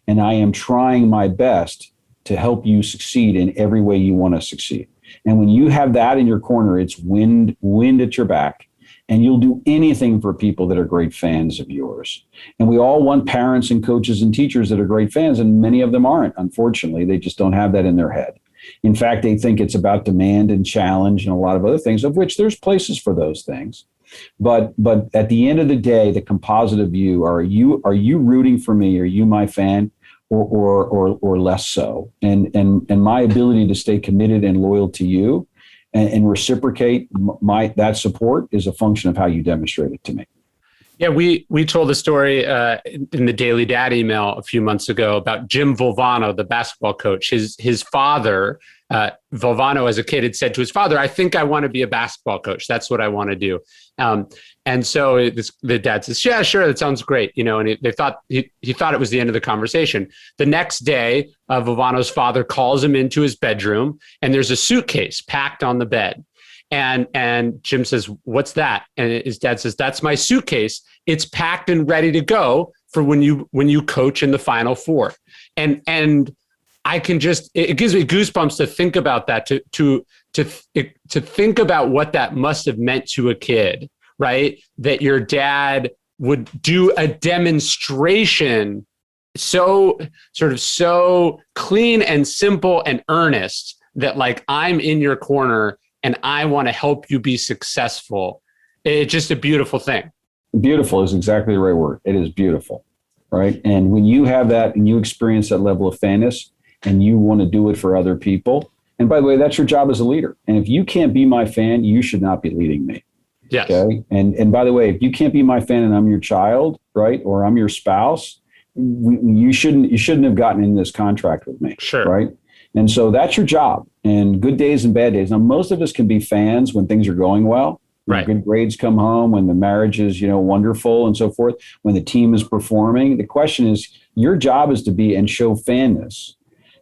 and I am trying my best to help you succeed in every way you want to succeed. And when you have that in your corner, it's wind at your back, and you'll do anything for people that are great fans of yours. And we all want parents and coaches and teachers that are great fans, and many of them aren't. Unfortunately, they just don't have that in their head. In fact, they think it's about demand and challenge and a lot of other things, of which there's places for those things. But at the end of the day, the composite of you, are you rooting for me? Are you my fan? Or less so, and my ability to stay committed and loyal to you and reciprocate that support is a function of how you demonstrate it to me. Yeah, we told a story in the Daily Dad email a few months ago about Jim Valvano, the basketball coach. His father, Valvano, as a kid, had said to his father, "I think I want to be a basketball coach. That's what I want to do." And so the dad says, "Yeah, sure, that sounds great." And they thought he thought it was the end of the conversation. The next day, Valvano's father calls him into his bedroom, and there's a suitcase packed on the bed. And Jim says, "What's that?" And his dad says, "That's my suitcase. It's packed and ready to go for when you coach in the Final Four." And I can it gives me goosebumps to think about that, to think about what that must have meant to a kid, right? That your dad would do a demonstration so clean and simple and earnest that, like, I'm in your corner and I want to help you be successful. It's just a beautiful thing. Beautiful is exactly the right word. It is beautiful, right? And when you have that and you experience that level of fanness and you want to do it for other people, And by the way, that's your job as a leader. And if you can't be my fan, you should not be leading me. Yes. Okay. And by the way, if you can't be my fan and I'm your child, right, or I'm your spouse, you shouldn't have gotten in this contract with me. Sure. Right. And so that's your job. And good days and bad days. Now, most of us can be fans when things are going well. Right. Good grades come home, when the marriage is, wonderful and so forth, when the team is performing. The question is, your job is to be and show fanness,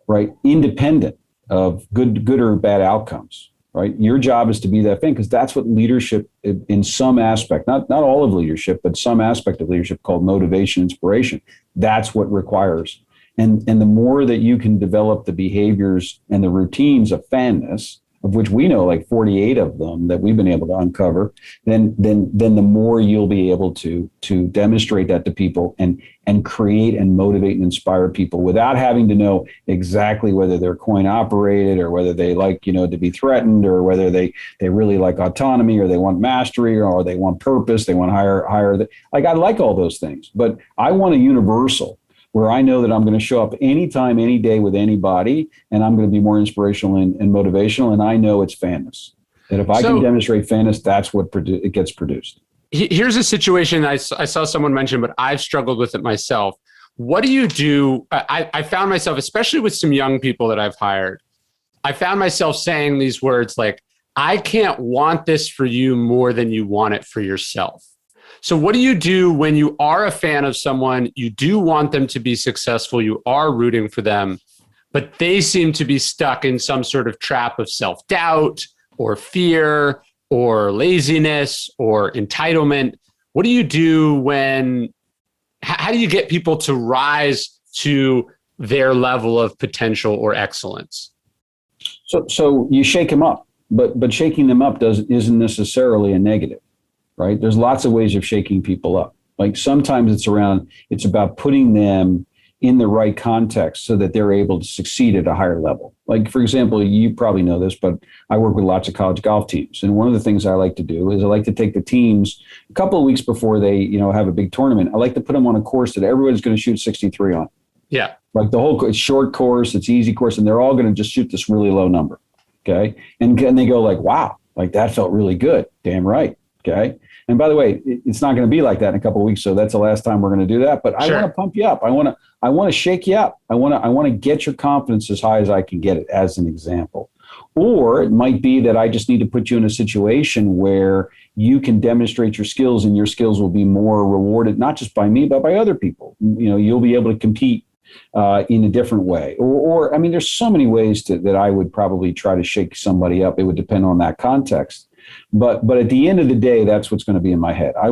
right, independent of good or bad outcomes, right? Your job is to be that fan, because that's what leadership in some aspect, not all of leadership, but some aspect of leadership called motivation, inspiration. That's what requires. And the more that you can develop the behaviors and the routines of fanness, of which we know like 48 of them that we've been able to uncover, then the more you'll be able to demonstrate that to people and create and motivate and inspire people without having to know exactly whether they're coin operated or whether they like, to be threatened, or whether they really like autonomy, or they want mastery, or they want purpose, they want higher. Like, I like all those things, but I want a universal where I know that I'm going to show up anytime, any day with anybody, and I'm going to be more inspirational and motivational. And I know it's fanness. That if I can demonstrate fanness, that's what it gets produced. Here's a situation I saw someone mention, but I've struggled with it myself. What do you do? I found myself, especially with some young people that I've hired, I found myself saying these words like, I can't want this for you more than you want it for yourself. So what do you do when you are a fan of someone, you do want them to be successful, you are rooting for them, but they seem to be stuck in some sort of trap of self-doubt or fear or laziness or entitlement? What do you do how do you get people to rise to their level of potential or excellence? So you shake them up, but shaking them up isn't necessarily a negative. Right? There's lots of ways of shaking people up. Like, sometimes it's about putting them in the right context so that they're able to succeed at a higher level. Like, for example, you probably know this, but I work with lots of college golf teams. And one of the things I like to do is I like to take the teams a couple of weeks before they, have a big tournament. I like to put them on a course that everybody's going to shoot 63 on. Yeah. Like it's short course, it's easy course, and they're all going to just shoot this really low number. Okay. And they go like, wow, like that felt really good. Damn right. Okay. And by the way, it's not going to be like that in a couple of weeks. So that's the last time we're going to do that. But I want to pump you up. I want to shake you up. I want to get your confidence as high as I can get it, as an example. Or it might be that I just need to put you in a situation where you can demonstrate your skills, and your skills will be more rewarded, not just by me, but by other people. You'll be able to compete in a different way. Or I mean, there's so many ways that I would probably try to shake somebody up. It would depend on that context. But at the end of the day, that's what's going to be in my head. I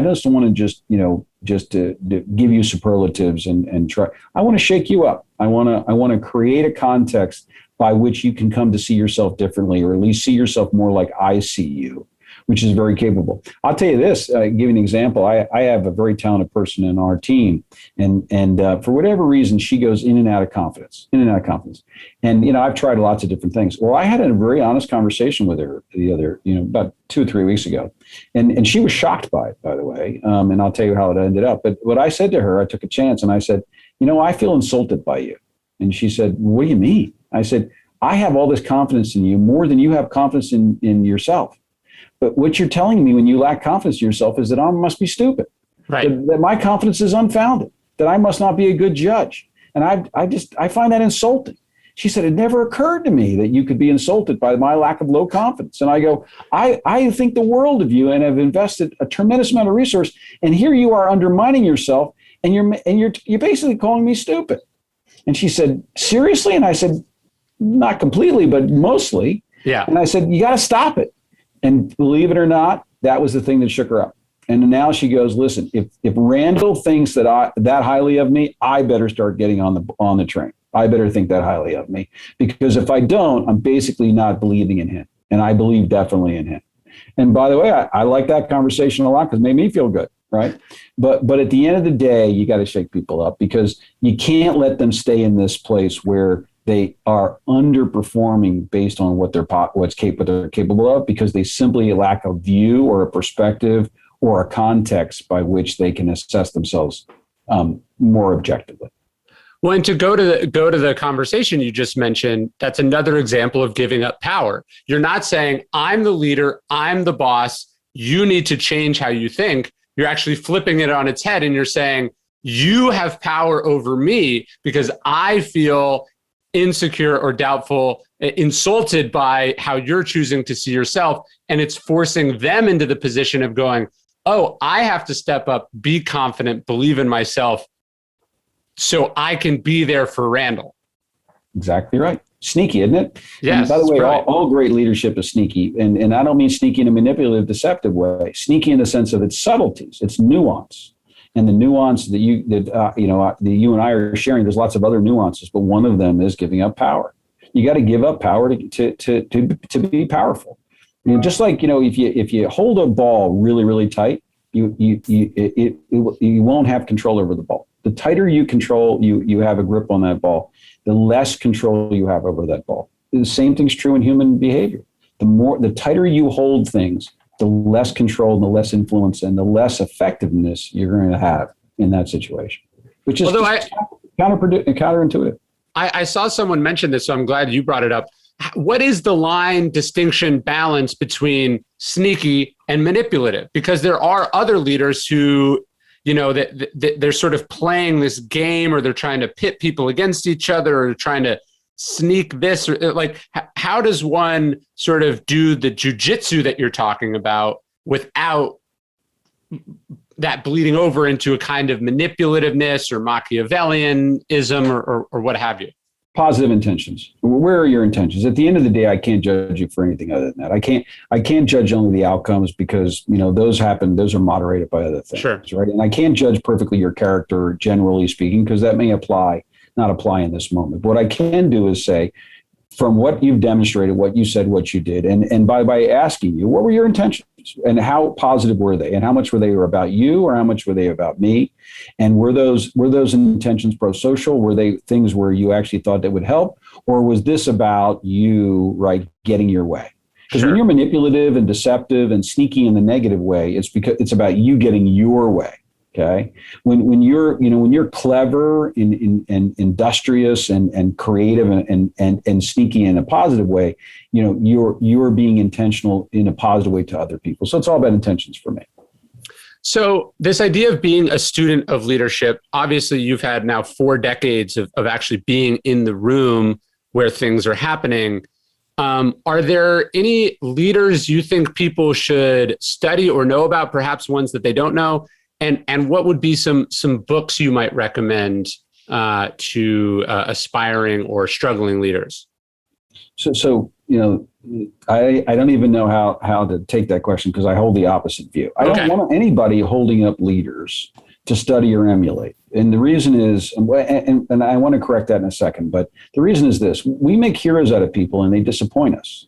just want to just to give you superlatives and try. I want to shake you up. I want to create a context by which you can come to see yourself differently, or at least see yourself more like I see you, which is very capable. I'll tell you this, give you an example. I have a very talented person in our team, and for whatever reason, she goes in and out of confidence. And, I've tried lots of different things. Well, I had a very honest conversation with her about 2 or 3 weeks ago. And she was shocked by it, by the way. And I'll tell you how it ended up. But what I said to her, I took a chance and I said, I feel insulted by you. And she said, what do you mean? I said, I have all this confidence in you, more than you have confidence in yourself. But what you're telling me when you lack confidence in yourself is that I must be stupid, right? That my confidence is unfounded, that I must not be a good judge. And I find that insulting. She said, it never occurred to me that you could be insulted by my lack of low confidence. And I go, I think the world of you and have invested a tremendous amount of resource. And here you are undermining yourself, and you're basically calling me stupid. And she said, seriously? And I said, not completely, but mostly. Yeah. And I said, you got to stop it. And believe it or not, that was the thing that shook her up. And now she goes, listen, if Randall thinks that highly of me, I better start getting on the train. I better think that highly of me, because if I don't, I'm basically not believing in him. And I believe definitely in him. And by the way, I like that conversation a lot because it made me feel good, right? But at the end of the day, you got to shake people up, because you can't let them stay in this place where they are underperforming based on what they're capable of, because they simply lack a view or a perspective or a context by which they can assess themselves more objectively. Well, and to go to the conversation you just mentioned, that's another example of giving up power. You're not saying, I'm the leader, I'm the boss, you need to change how you think. You're actually flipping it on its head, and you're saying, you have power over me because I feel insecure or doubtful, insulted by how you're choosing to see yourself. And it's forcing them into the position of going, oh, I have to step up, be confident, believe in myself so I can be there for Randall. Exactly right. Sneaky, isn't it? Yes. And by the way, right. all great leadership is sneaky. And I don't mean sneaky in a manipulative, deceptive way. Sneaky in the sense of its subtleties, its nuance. And the nuance that you and I are sharing, there's lots of other nuances, but one of them is giving up power. You got to give up power to be powerful. Just like, if you hold a ball really, really tight, you won't have control over the ball. The tighter you control, you have a grip on that ball, the less control you have over that ball. The same thing's true in human behavior. The tighter you hold things, the less control and the less influence and the less effectiveness you're going to have in that situation, which is counterintuitive. I saw someone mention this, so I'm glad you brought it up. What is the line, distinction, balance between sneaky and manipulative? Because there are other leaders who, that they're sort of playing this game, or they're trying to pit people against each other, or trying to sneak this, or like, how does one sort of do the jujitsu that you're talking about without that bleeding over into a kind of manipulativeness or Machiavellianism or what have you? Positive intentions. Where are your intentions? At the end of the day, I can't judge you for anything other than that. I can't judge only the outcomes because, those happen. Those are moderated by other things, sure. Right? And I can't judge perfectly your character, generally speaking, because that may not apply in this moment. What I can do is say, from what you've demonstrated, what you said, what you did, and by asking you, what were your intentions and how positive were they, and how much were they about you, or how much were they about me, and were those intentions pro-social? Were they things where you actually thought that would help, or was this about you, right, getting your way? Because sure. When you're manipulative and deceptive and sneaky in the negative way, it's because it's about you getting your way. Okay. When you're clever and industrious and creative and sneaky in a positive way, you're being intentional in a positive way to other people. So it's all about intentions for me. So this idea of being a student of leadership, obviously you've had now 4 decades of actually being in the room where things are happening. Are there any leaders you think people should study or know about, perhaps ones that they don't know? And what would be some books you might recommend to aspiring or struggling leaders? So I don't even know how to take that question, because I hold the opposite view. I don't want anybody holding up leaders to study or emulate. And the reason is, and I want to correct that in a second, but the reason is this: we make heroes out of people and they disappoint us.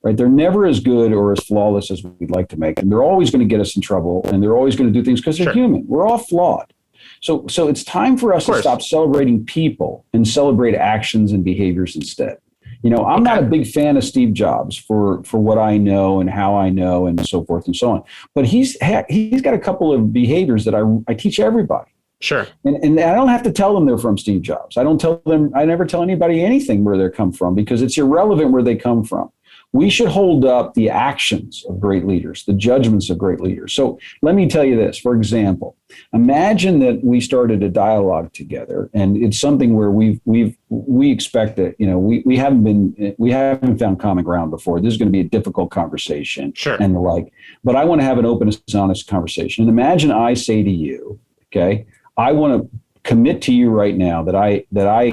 Right? They're never as good or as flawless as we'd like to make them. They're always going to get us in trouble, and they're always going to do things because they're sure. human. We're all flawed. So it's time for us to stop celebrating people and celebrate actions and behaviors instead. I'm not a big fan of Steve Jobs for what I know and how I know and so forth and so on. But he's got a couple of behaviors that I teach everybody. Sure. And I don't have to tell them they're from Steve Jobs. I never tell anybody anything where they come from, because it's irrelevant where they come from. We should hold up the actions of great leaders, the judgments of great leaders. So let me tell you this. For example, imagine that we started a dialogue together, and it's something where we expect that, we haven't found common ground before. This is going to be a difficult conversation, sure. and the like. But I want to have an open, honest conversation. And imagine I say to you, okay, I want to commit to you right now that I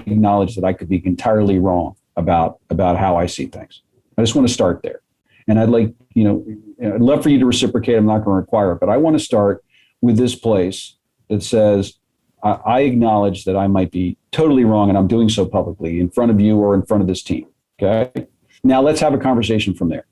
acknowledge that I could be entirely wrong about how I see things. I just want to start there. And I'd love for you to reciprocate. I'm not going to require it, but I want to start with this place that says, I acknowledge that I might be totally wrong, and I'm doing so publicly in front of you or in front of this team. Okay. Now let's have a conversation from there.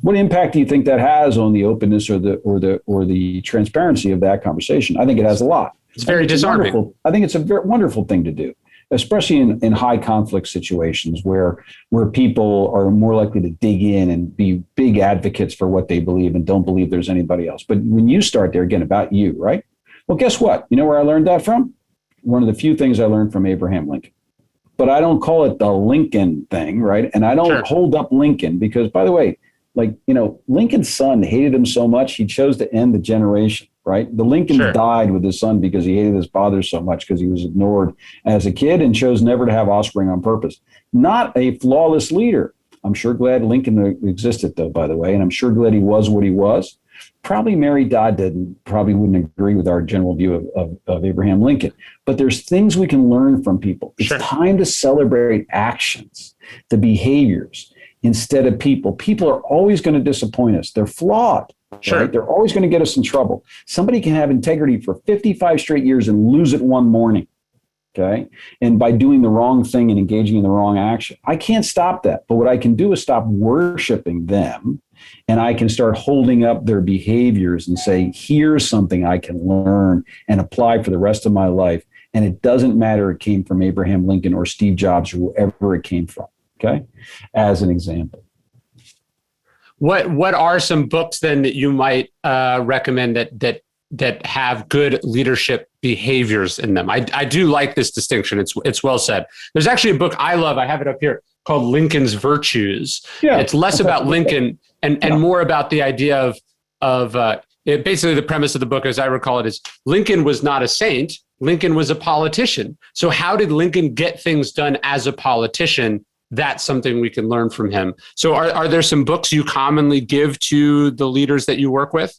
What impact do you think that has on the openness or the transparency of that conversation? I think it has a lot. It's very disarming. I think it's a very wonderful thing to do, especially in high conflict situations where people are more likely to dig in and be big advocates for what they believe and don't believe there's anybody else. But when you start there, again, about you, right? Well, guess what? You know where I learned that from? one of the few things I learned from Abraham Lincoln. But I don't call it the Lincoln thing, right? And I don't hold up Lincoln because, by the way, Lincoln's son hated him so much, he chose to end the generation, right? The Lincoln died with his son because he hated his father so much because he was ignored as a kid and chose never to have offspring on purpose. Not a flawless leader. I'm sure glad Lincoln existed, though, by the way, and I'm sure glad he was what he was. Probably Mary Dodd probably wouldn't agree with our general view of Abraham Lincoln. But there's things we can learn from people. It's time to celebrate actions, the behaviors, instead of people. People are always going to disappoint us. They're flawed. Right? They're always going to get us in trouble. Somebody can have integrity for 55 straight years and lose it one morning. Okay. And by doing the wrong thing and engaging in the wrong action, I can't stop that. But what I can do is stop worshiping them. And I can start holding up their behaviors and say, here's something I can learn and apply for the rest of my life. And it doesn't matter it came from Abraham Lincoln or Steve Jobs or whoever it came from. Okay. As an example. What are some books then that you might recommend that have good leadership behaviors in them? I do like this distinction. It's well said. There's actually a book I love. I have it up here called Lincoln's Virtues. Yeah, it's less about Lincoln and more about the idea of basically the premise of the book, as I recall it, is Lincoln was not a saint. Lincoln was a politician. So how did Lincoln get things done as a politician? That's something we can learn from him. So are there some books you commonly give to the leaders that you work with?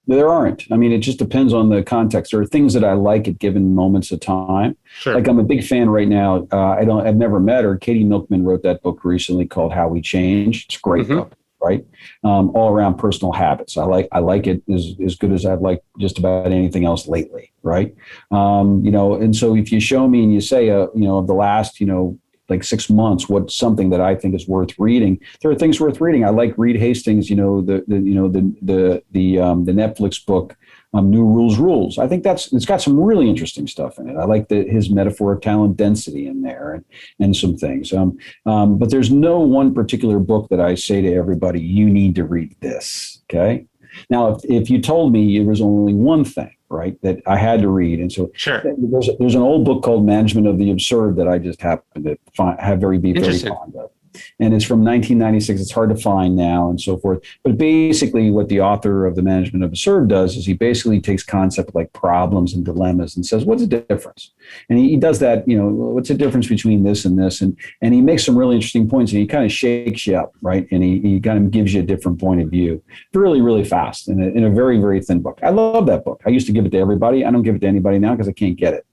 There aren't. I mean, it just depends on the context. There are things that I like at given moments of time. Like I'm a big fan right now. I've never met her. Katie Milkman wrote that book recently called How We Change. It's a great book, right? All around personal habits. I like it as good as I've liked just about anything else lately, right? And so if you show me and you say, of the last, like 6 months, what's something that I think is worth reading? There are things worth reading. I like Reed Hastings, the Netflix book, New Rules. I think it's got some really interesting stuff in it. I like his metaphor of talent density in there and some things. But there's no one particular book that I say to everybody, you need to read this. Okay. Now, if you told me it was only one thing, right, that I had to read. And so there's an old book called Management of the Absurd that I just happen to be very fond of. And it's from 1996. It's hard to find now and so forth. But basically what the author of The Management of Absurd does is he basically takes concepts like problems and dilemmas and says, what's the difference? And he does that, what's the difference between this and this? And he makes some really interesting points and he kind of shakes you up, right? And he kind of gives you a different point of view really, really fast in a very, very thin book. I love that book. I used to give it to everybody. I don't give it to anybody now because I can't get it.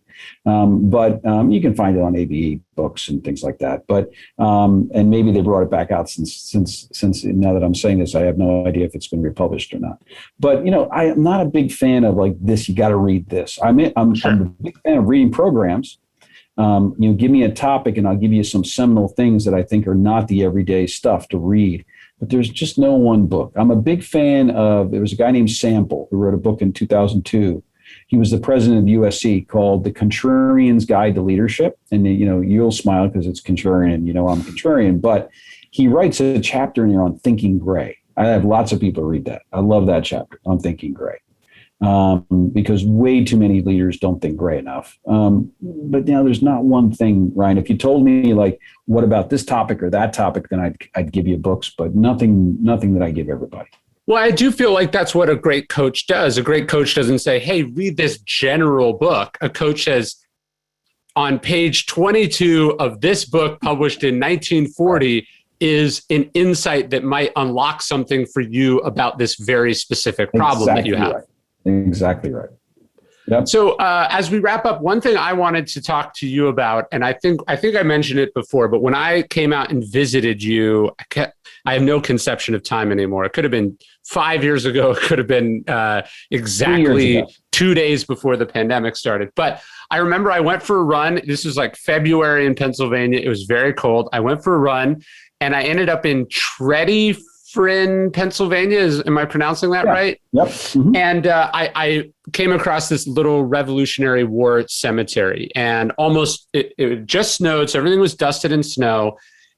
But you can find it on ABE books and things like that. But and maybe they brought it back out since now that I'm saying this, I have no idea if it's been republished or not. But I am not a big fan of like this. You got to read this. I'm a big fan of reading programs. Give me a topic and I'll give you some seminal things that I think are not the everyday stuff to read. But there's just no one book. I'm a big fan of. There was a guy named Sample who wrote a book in 2002. He was the president of USC called The Contrarian's Guide to Leadership. And, you'll smile because it's contrarian. I'm contrarian. But he writes a chapter in there on thinking gray. I have lots of people read that. I love that chapter on thinking gray because way too many leaders don't think gray enough. But there's not one thing, Ryan. If you told me, like, what about this topic or that topic, then I'd give you books, but nothing that I give everybody. Well, I do feel like that's what a great coach does. A great coach doesn't say, hey, read this general book. A coach says, on page 22 of this book published in 1940 is an insight that might unlock something for you about this very specific problem that you have. Right. Exactly right. Yep. So as we wrap up, one thing I wanted to talk to you about, and I think I mentioned it before, but when I came out and visited you, I have no conception of time anymore. It could have been 5 years ago. It could have been exactly 2 days before the pandemic started. But I remember I went for a run. This was like February in Pennsylvania. It was very cold. I went for a run and I ended up in Pennsylvania. Am I pronouncing that right? Yep. Mm-hmm. And I came across this little Revolutionary War cemetery, and it just snowed, so everything was dusted in snow.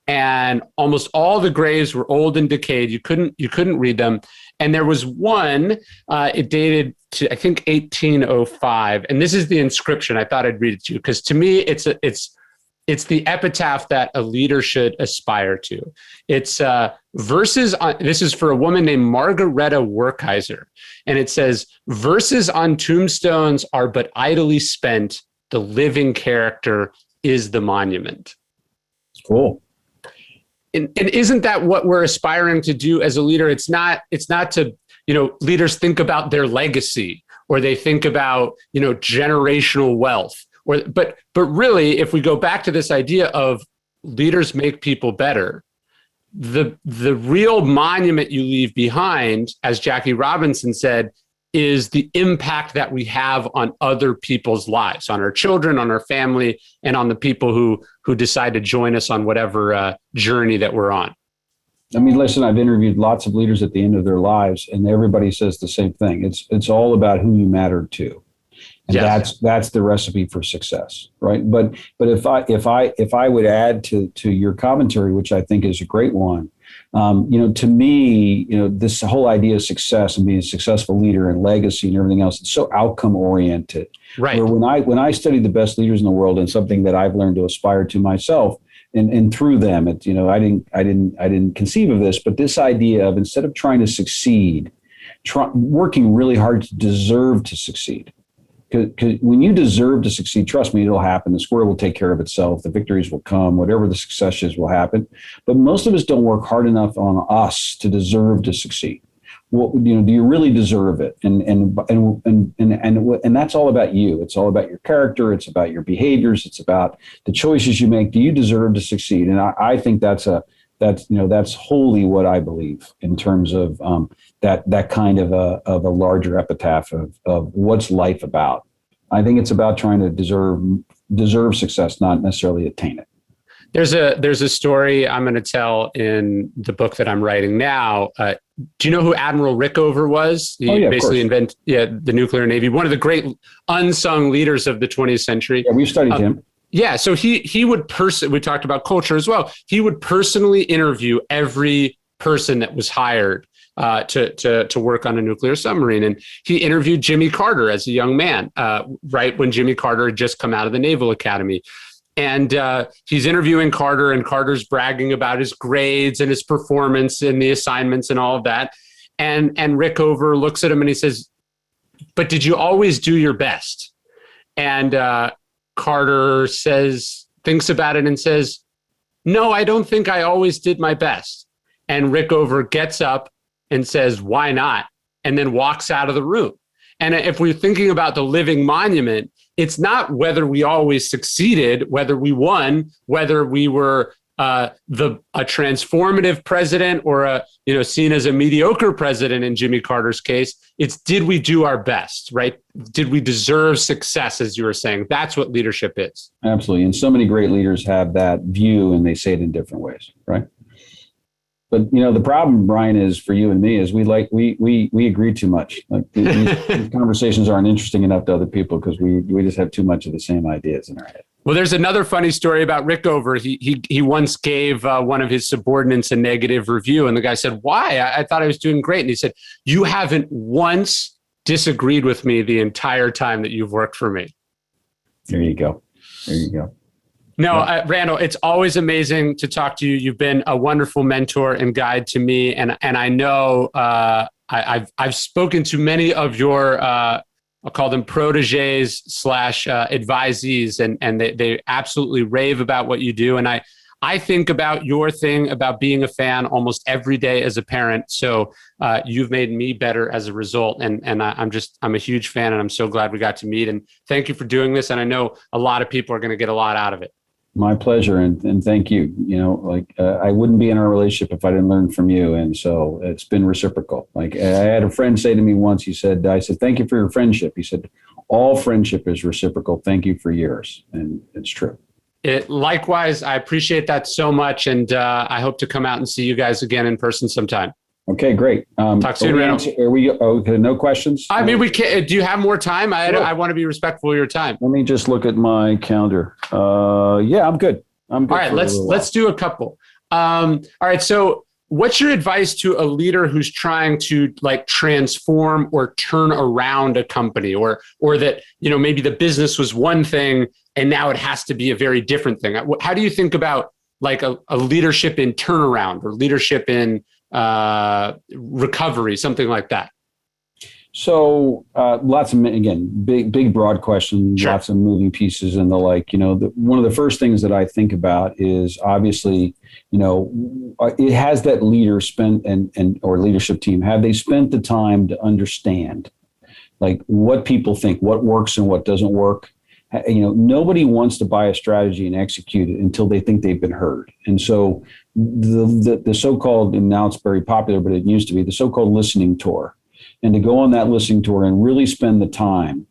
and almost all the graves were old and decayed. You couldn't read them. And there was one, it dated to, I think, 1805. And this is the inscription. I thought I'd read it to you because to me, it's the epitaph that a leader should aspire to. It's verses on, this is for a woman named Margareta Werkheiser. And it says, verses on tombstones are but idly spent. The living character is the monument. Cool. And isn't that what we're aspiring to do as a leader? It's not to, leaders think about their legacy or they think about, generational wealth but really, if we go back to this idea of leaders make people better, the real monument you leave behind, as Jackie Robinson said, is the impact that we have on other people's lives, on our children, on our family, and on the people who decide to join us on whatever journey that we're on. I mean, listen, I've interviewed lots of leaders at the end of their lives, and everybody says the same thing. It's all about who you matter to. And yes. That's the recipe for success, right? But if I would add to your commentary, which I think is a great one, to me, this whole idea of success and being a successful leader and legacy and everything else, it's so outcome oriented. Right. Where when I study the best leaders in the world, and something that I've learned to aspire to myself, and through them, I didn't conceive of this, but this idea of, instead of trying to succeed, working really hard to deserve to succeed. Because when you deserve to succeed, trust me, it'll happen. The square will take care of itself. The victories will come. Whatever the success is will happen. But most of us don't work hard enough on us to deserve to succeed. Well, do you really deserve it? And that's all about you. It's all about your character. It's about your behaviors. It's about the choices you make. Do you deserve to succeed? And I think that's wholly what I believe in terms of that kind of a larger epitaph of what's life about. I think it's about trying to deserve success, not necessarily attain it. There's a story I'm going to tell in the book that I'm writing now. Do you know who Admiral Rickover was? He basically invented the nuclear navy, one of the great unsung leaders of the 20th century. Yeah, we've studied him. Yeah, so he would we talked about culture as well. He would personally interview every person that was hired to work on a nuclear submarine. And he interviewed Jimmy Carter as a young man, right when Jimmy Carter had just come out of the Naval Academy. And he's interviewing Carter, and Carter's bragging about his grades and his performance and the assignments and all of that. And Rickover looks at him and he says, "But did you always do your best?" And Carter thinks about it and says, "No, I don't think I always did my best." And Rickover gets up and says, "Why not?" And then walks out of the room. And if we're thinking about the living monument, it's not whether we always succeeded, whether we won, whether we were a transformative president or seen as a mediocre president in Jimmy Carter's case. It's, did we do our best, right? Did we deserve success, as you were saying? That's what leadership is. Absolutely. And so many great leaders have that view, and they say it in different ways, right? But the problem, Brian, is for you and me is we agree too much. Like these conversations aren't interesting enough to other people because we just have too much of the same ideas in our head. Well, there's another funny story about Rickover. He once gave one of his subordinates a negative review, and the guy said, "Why? I thought I was doing great." And he said, "You haven't once disagreed with me the entire time that you've worked for me." There you go. There you go. No, Randall, it's always amazing to talk to you. You've been a wonderful mentor and guide to me, and I know I've spoken to many of your I'll call them proteges / advisees, and they absolutely rave about what you do. And I think about your thing about being a fan almost every day as a parent. So you've made me better as a result. And I'm a huge fan, and I'm so glad we got to meet. And thank you for doing this. And I know a lot of people are going to get a lot out of it. My pleasure. And thank you. I wouldn't be in our relationship if I didn't learn from you. And so it's been reciprocal. Like I had a friend say to me once, I said, "Thank you for your friendship." He said, "All friendship is reciprocal. Thank you for yours." And it's true. Likewise, I appreciate that so much. And I hope to come out and see you guys again in person sometime. Okay, great. Talk soon, Randall. Okay, no questions? I mean, we can. Do you have more time? I want to be respectful of your time. Let me just look at my calendar. Yeah, I'm good. All right, let's do a couple. All right. So what's your advice to a leader who's trying to like transform or turn around a company, or that, maybe the business was one thing and now it has to be a very different thing? How do you think about like a leadership in turnaround or leadership in recovery, something like that? So lots of, again, big, broad question, Sure. Lots of moving pieces and the like. One of the first things that I think about is obviously, it has that leader spent and or leadership team, have they spent the time to understand like what people think, what works and what doesn't work? Nobody wants to buy a strategy and execute it until they think they've been heard. And so the so-called, and now it's very popular, but it used to be the so-called listening tour. And to go on that listening tour and really spend the time.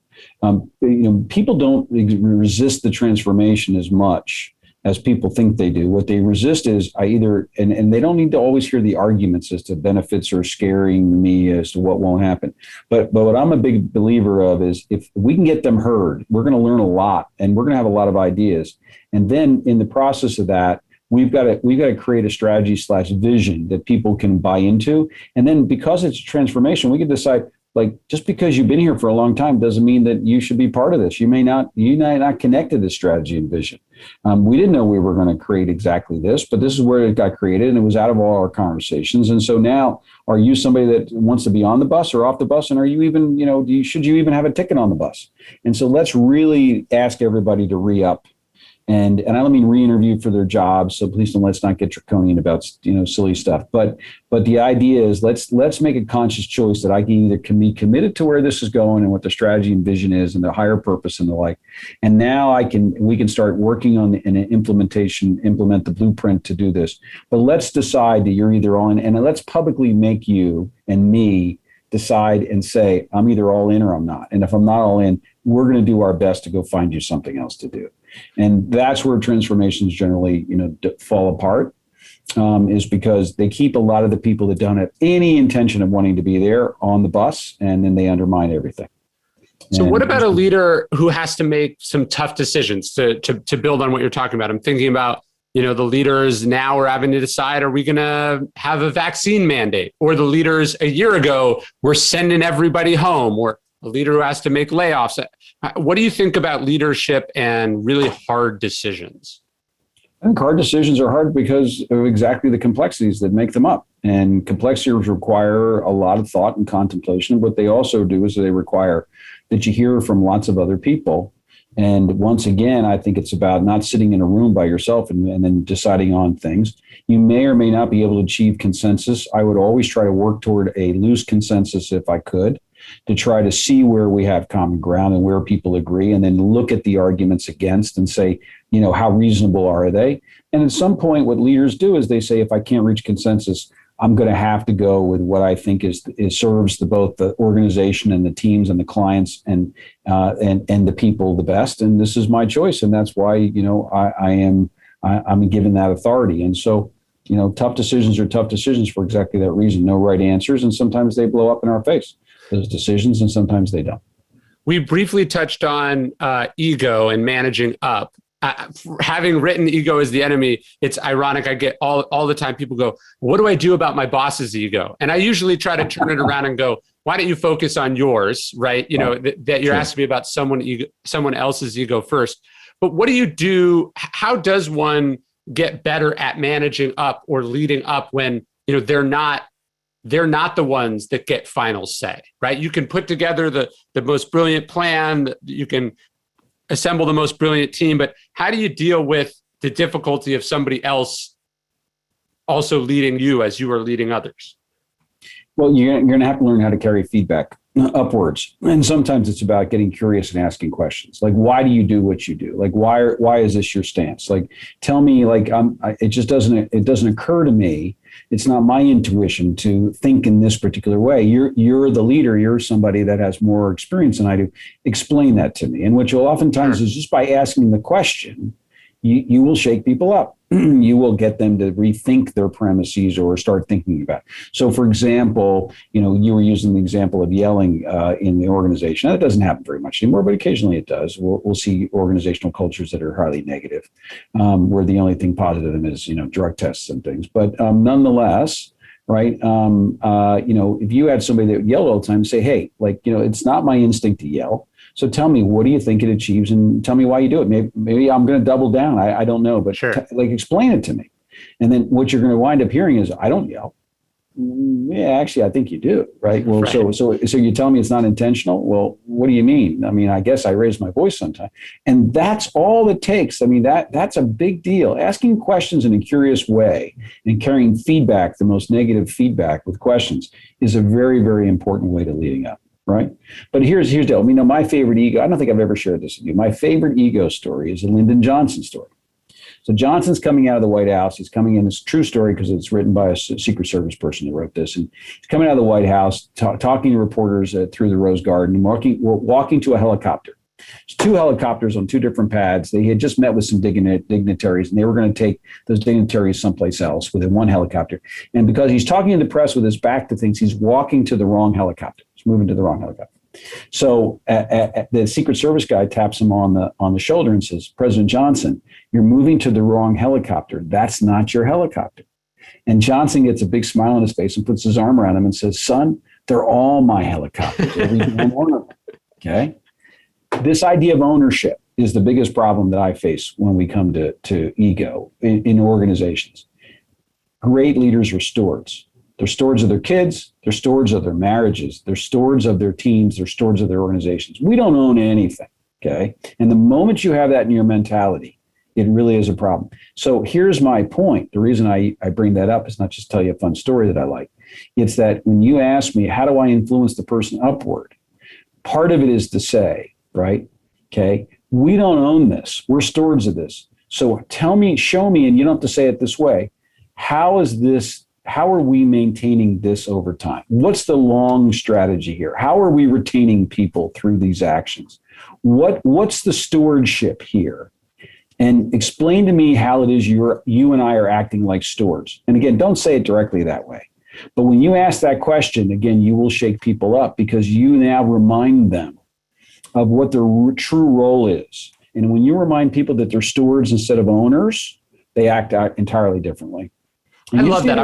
People don't resist the transformation as much as people think they do. What they resist is and they don't need to always hear the arguments as to benefits or scaring me as to what won't happen. But what I'm a big believer of is if we can get them heard, we're going to learn a lot and we're going to have a lot of ideas. And then in the process of that, we've got to create a strategy / vision that people can buy into. And then because it's a transformation, we can decide, like, just because you've been here for a long time doesn't mean that you should be part of this. You may not connect to this strategy and vision. We didn't know we were going to create exactly this, but this is where it got created and it was out of all our conversations. And so now, are you somebody that wants to be on the bus or off the bus? And are you even, should you even have a ticket on the bus? And so let's really ask everybody to re-up. And I don't mean re-interview for their jobs, so please let's not get draconian about silly stuff. But the idea is let's make a conscious choice that I can be committed to where this is going and what the strategy and vision is and the higher purpose and the like. And now we can start working on implement the blueprint to do this. But let's decide that you're either on, and let's publicly make you and me decide and say, I'm either all in or I'm not. And if I'm not all in, we're going to do our best to go find you something else to do. And that's where transformations generally, fall apart, is because they keep a lot of the people that don't have any intention of wanting to be there on the bus, and then they undermine everything. So what about a leader who has to make some tough decisions to build on what you're talking about? I'm thinking about, the leaders now are having to decide, are we going to have a vaccine mandate? Or the leaders a year ago were sending everybody home, or a leader who has to make layoffs. What do you think about leadership and really hard decisions? I think hard decisions are hard because of exactly the complexities that make them up. And complexities require a lot of thought and contemplation. What they also do is they require that you hear from lots of other people. And once again, I think it's about not sitting in a room by yourself and then deciding on things. You may or may not be able to achieve consensus. I would always try to work toward a loose consensus if I could, to try to see where we have common ground and where people agree, and then look at the arguments against and say, how reasonable are they? And at some point, what leaders do is they say, if I can't reach consensus, I'm going to have to go with what I think serves both the organization and the teams and the clients and the people the best. And this is my choice. And that's why, I'm given that authority. And so, tough decisions are tough decisions for exactly that reason. No right answers. And sometimes they blow up in our face, those decisions, and sometimes they don't. We briefly touched on ego and managing up. Having written Ego is the Enemy, it's ironic. I get all the time people go, what do I do about my boss's ego? And I usually try to turn it around and go, why don't you focus on yours, right? That you're asking me about someone else's ego first. But what do you do? How does one get better at managing up or leading up when they're not the ones that get final say, right? You can put together the most brilliant plan, you can assemble the most brilliant team, but how do you deal with the difficulty of somebody else also leading you as you are leading others? Well, you're going to have to learn how to carry feedback upwards. And sometimes it's about getting curious and asking questions. Like, why do you do what you do? Like, why is this your stance? Like, tell me, like, it doesn't occur to me. It's not my intuition to think in this particular way. You're the leader. You're somebody that has more experience than I do. Explain that to me. And what you'll oftentimes is just by asking the question, you will shake people up. You will get them to rethink their premises or start thinking about it. So, for example, you were using the example of yelling in the organization. That doesn't happen very much anymore, but occasionally it does. We'll see organizational cultures that are highly negative, where the only thing positive in them is drug tests and things. But nonetheless, right? If you had somebody that yelled all the time, say, hey, it's not my instinct to yell. So tell me, what do you think it achieves, and tell me why you do it. Maybe I'm going to double down. I don't know, but sure. Explain it to me. And then what you're going to wind up hearing is, I don't yell. Yeah, actually, I think you do, right? Well, right. So you tell me it's not intentional. Well, what do you mean? I mean, I guess I raise my voice sometimes, and that's all it takes. I mean, that's a big deal. Asking questions in a curious way and carrying feedback, the most negative feedback with questions, is a very, very important way to leading up. Right. But here's the deal. My favorite ego, I don't think I've ever shared this with you. My favorite ego story is the Lyndon Johnson story. So Johnson's coming out of the White House. He's coming in. It's a true story because it's written by a Secret Service person who wrote this. And he's coming out of the White House, talking to reporters through the Rose Garden, walking to a helicopter. There's two helicopters on two different pads. They had just met with some dignitaries, and they were going to take those dignitaries someplace else within one helicopter. And because he's talking to the press with his back to things, he's walking to the wrong helicopter. He's moving to the wrong helicopter. So the Secret Service guy taps him on the shoulder and says, President Johnson, you're moving to the wrong helicopter. That's not your helicopter. And Johnson gets a big smile on his face and puts his arm around him and says, son, they're all my helicopters. Every damn one of them. Okay. This idea of ownership is the biggest problem that I face when we come to ego in organizations. Great leaders are stewards. They're stewards of their kids. They're stewards of their marriages. They're stewards of their teams. They're stewards of their organizations. We don't own anything, okay? And the moment you have that in your mentality, it really is a problem. So here's my point. The reason I bring that up is not just tell you a fun story that I like. It's that when you ask me, how do I influence the person upward? Part of it is to say, right, okay, we don't own this. We're stewards of this. So tell me, show me, and you don't have to say it this way, how are we maintaining this over time? What's the long strategy here? How are we retaining people through these actions? What's the stewardship here? And explain to me how it is you and I are acting like stewards. And again, don't say it directly that way. But when you ask that question, again, you will shake people up because you now remind them of what their true role is. And when you remind people that they're stewards instead of owners, they act out entirely differently. I love that.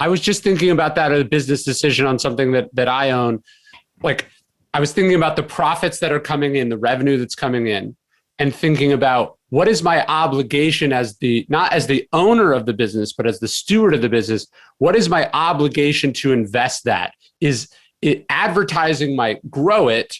I was just thinking about that as a business decision on something that I own. Like, I was thinking about the profits that are coming in, the revenue that's coming in, and thinking about what is my obligation not as the owner of the business, but as the steward of the business. What is my obligation to invest that? Is it advertising might grow it,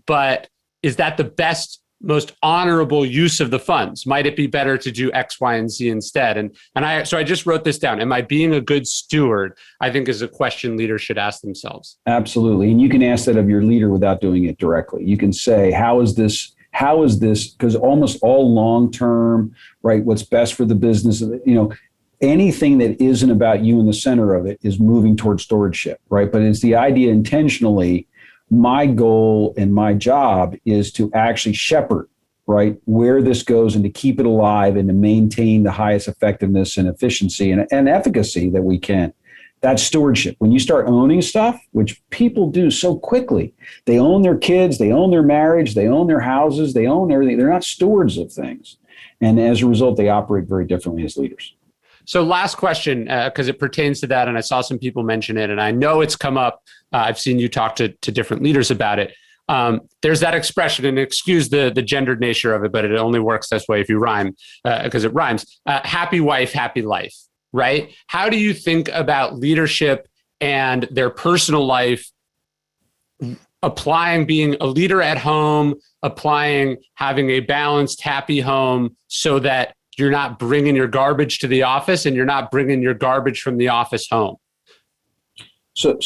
but is that the best, most honorable use of the funds? Might it be better to do X, Y, and Z instead? And I just wrote this down. Am I being a good steward? I think is a question leaders should ask themselves. Absolutely. And you can ask that of your leader without doing it directly. You can say, how is this? Because almost all long-term, right, what's best for the business, anything that isn't about you in the center of it is moving towards stewardship, right? But it's the idea intentionally. My goal and my job is to actually shepherd, right, where this goes and to keep it alive and to maintain the highest effectiveness and efficiency and efficacy that we can. That's stewardship. When you start owning stuff, which people do so quickly, they own their kids, they own their marriage, they own their houses, they own everything. They're not stewards of things. And as a result, they operate very differently as leaders. So last question, because it pertains to that, and I saw some people mention it, and I know it's come up. I've seen you talk to different leaders about it. There's that expression, and excuse the gendered nature of it, but it only works this way if you rhyme, because it rhymes. Happy wife, happy life, right? How do you think about leadership and their personal life, applying being a leader at home, applying having a balanced, happy home so that you're not bringing your garbage to the office and you're not bringing your garbage from the office home? So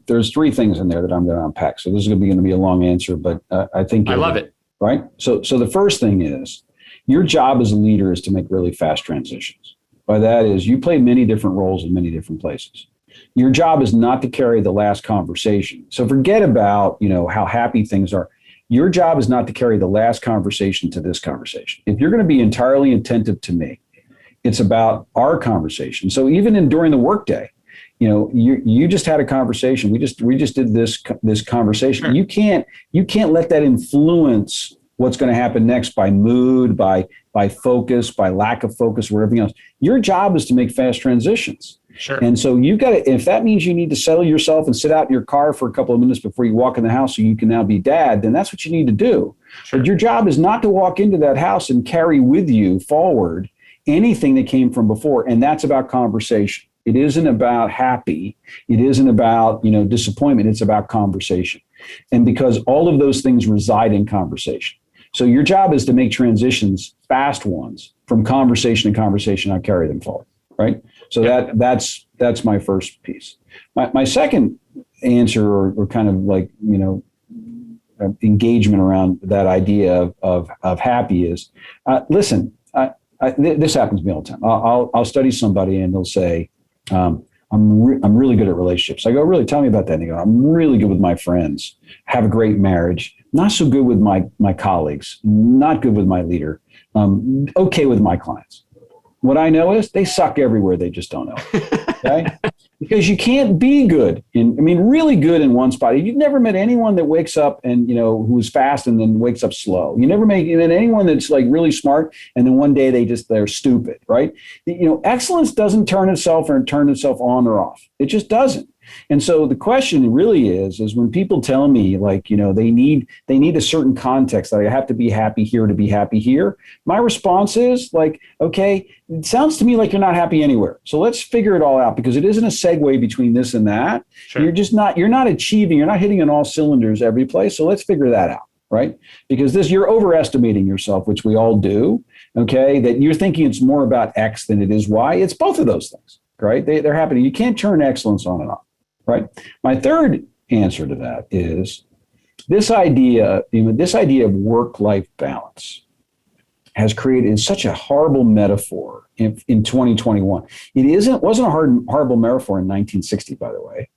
there's three things in there that I'm going to unpack. So this is going to be a long answer, but I think I love it. Right. So the first thing is your job as a leader is to make really fast transitions. By that is you play many different roles in many different places. Your job is not to carry the last conversation. So forget about, how happy things are. your job is not to carry the last conversation to this conversation. If you're going to be entirely attentive to me, it's about our conversation. So even during the workday, you just had a conversation. We just did this conversation. Sure. You can't let that influence what's going to happen next by mood, by focus, by lack of focus, or everything else. Your job is to make fast transitions. Sure. And so you've got to, if that means you need to settle yourself and sit out in your car for a couple of minutes before you walk in the house so you can now be dad, then that's what you need to do. Sure. But your job is not to walk into that house and carry with you forward anything that came from before. And that's about conversation. It isn't about happy. It isn't about, disappointment. It's about conversation. And because all of those things reside in conversation. So your job is to make transitions, fast ones, from conversation to conversation, and carry them forward, right? So that's my first piece. My second answer, or kind of like, engagement around that idea of happy is, listen, this happens to me all the time. I'll study somebody and they'll say, I'm really good at relationships. I go, really? Tell me about that. And they go, I'm really good with my friends, have a great marriage, not so good with my colleagues, not good with my leader, okay with my clients. What I know is they suck everywhere. They just don't know. Okay? Because you can't be good really good in one spot. You've never met anyone that wakes up and, who's fast and then wakes up slow. You never met anyone that's like really smart and then one day they're stupid, right? Excellence doesn't turn itself on or off. It just doesn't. And so the question really is when people tell me like, they need a certain context, that I have to be happy here to be happy here. My response is like, okay, it sounds to me like you're not happy anywhere. So let's figure it all out, because it isn't a segue between this and that. Sure. You're not achieving, you're not hitting on all cylinders every place. So let's figure that out, right? Because you're overestimating yourself, which we all do. Okay. That you're thinking it's more about X than it is Y. It's both of those things, right? They're happening. You can't turn excellence on and off. Right. My third answer to that is this idea of work-life balance has created such a horrible metaphor in 2021. It wasn't a horrible metaphor in 1960, by the way,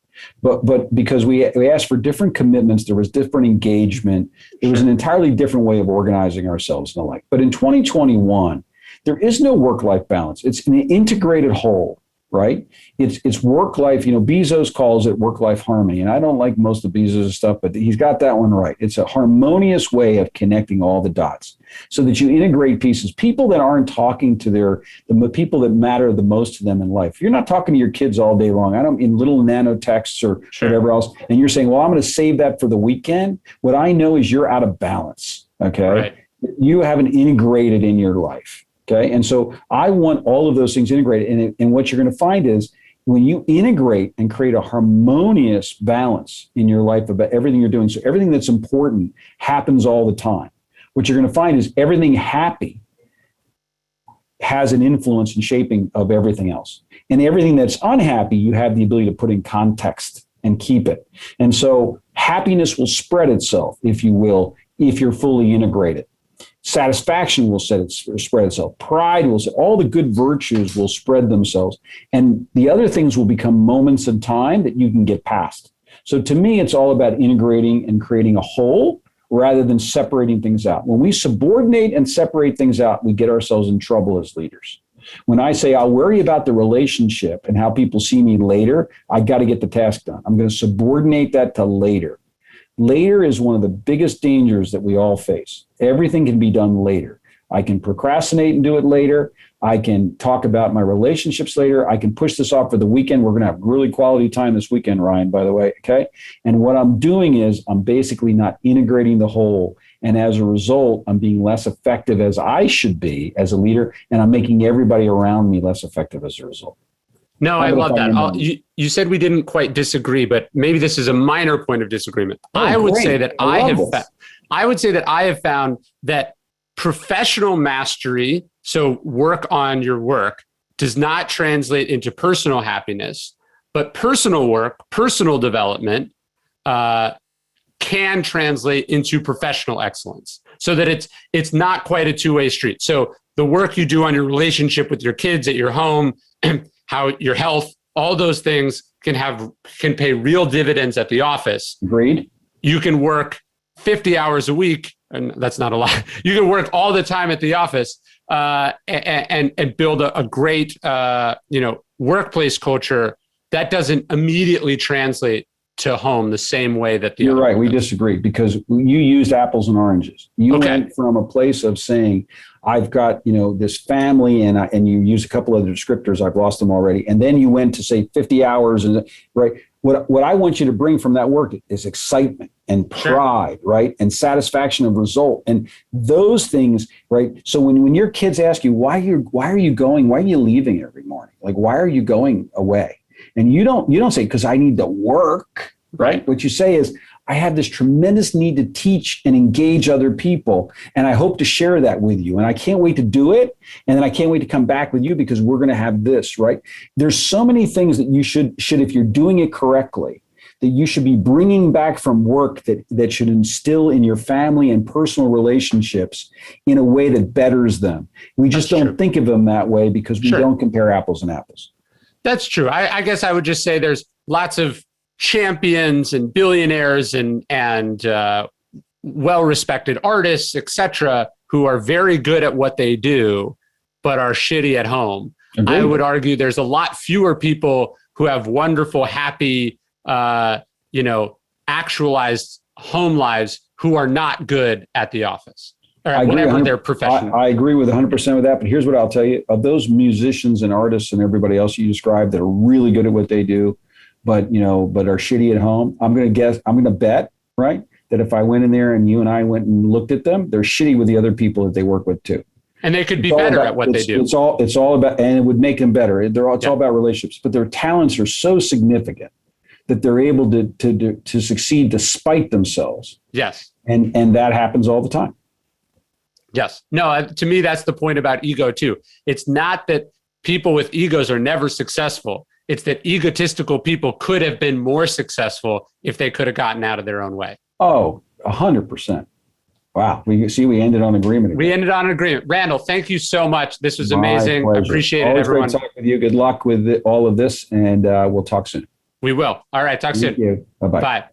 but because we asked for different commitments, there was different engagement, there was an entirely different way of organizing ourselves and the like. But in 2021, there is no work-life balance. It's an integrated whole. Right? It's work-life, Bezos calls it work-life harmony. And I don't like most of Bezos' stuff, but he's got that one right. It's a harmonious way of connecting all the dots so that you integrate pieces. People that aren't talking to the people that matter the most to them in life. You're not talking to your kids all day long. In little nano texts or whatever else. And you're saying, well, I'm going to save that for the weekend. What I know is you're out of balance. Okay. Right. You haven't integrated in your life. Okay. And so I want all of those things integrated. And what you're going to find is when you integrate and create a harmonious balance in your life about everything you're doing, so everything that's important happens all the time. What you're going to find is everything happy has an influence in shaping of everything else. And everything that's unhappy, you have the ability to put in context and keep it. And so happiness will spread itself, if you will, if you're fully integrated. Satisfaction will spread itself. Pride will, all the good virtues will spread themselves. And the other things will become moments in time that you can get past. So to me, it's all about integrating and creating a whole rather than separating things out. When we subordinate and separate things out, we get ourselves in trouble as leaders. When I say I'll worry about the relationship and how people see me later, I got to get the task done. I'm going to subordinate that to later. Later is one of the biggest dangers that we all face. Everything can be done later. I can procrastinate and do it later. I can talk about my relationships later. I can push this off for the weekend. We're going to have really quality time this weekend, Ryan, by the way. Okay. And what I'm doing is I'm basically not integrating the whole. And as a result, I'm being less effective as I should be as a leader. And I'm making everybody around me less effective as a result. No, I love that. You said we didn't quite disagree, but maybe this is a minor point of disagreement. I would say that I have found that professional mastery, so work on your work, does not translate into personal happiness, but personal work, personal development can translate into professional excellence, so that it's not quite a two-way street. So the work you do on your relationship with your kids at your home, how your health, all those things can pay real dividends at the office. Agreed. You can work 50 hours a week, and that's not a lot. You can work all the time at the office and build a great, workplace culture. That doesn't immediately translate to home the same way that the You're right. We does. disagree because you used apples and oranges. You went from a place of saying, I've got, this family and you use a couple of descriptors. I've lost them already. And then you went to say 50 hours and right. What I want you to bring from that work is excitement and pride, right? And satisfaction of result and those things, right? So when your kids ask you, why are you going? Why are you leaving every morning? Like, why are you going away? And you don't say, because I need to work, right? What you say is, I have this tremendous need to teach and engage other people. And I hope to share that with you. And I can't wait to do it. And then I can't wait to come back with you because we're going to have this, right? There's so many things that you should, if you're doing it correctly, that you should be bringing back from work that should instill in your family and personal relationships in a way that betters them. We just don't think of them that way because we don't compare apples and apples. That's true. I guess I would just say there's lots of champions and billionaires and well-respected artists, etc., who are very good at what they do, but are shitty at home. Agreed. I would argue there's a lot fewer people who have wonderful, happy, actualized home lives who are not good at the office. Or whatever their profession. I agree with 100% with that. But here's what I'll tell you. Of those musicians and artists and everybody else you described that are really good at what they do, but are shitty at home, I'm going to bet, right, that if I went in there and you and I went and looked at them, they're shitty with the other people that they work with too. And they could be better at what they do. It's all about, and it would make them better. It's all about relationships. But their talents are so significant that they're able to succeed despite themselves. Yes. And that happens all the time. Yes. No, to me, that's the point about ego too. It's not that people with egos are never successful. It's that egotistical people could have been more successful if they could have gotten out of their own way. Oh, 100%. Wow. We ended on agreement. We ended on agreement. Randall, thank you so much. This was amazing. I appreciate it, everyone. Great talking with you. Good luck with all of this, and we'll talk soon. We will. All right. Talk soon. Thank you. Bye-bye. Bye.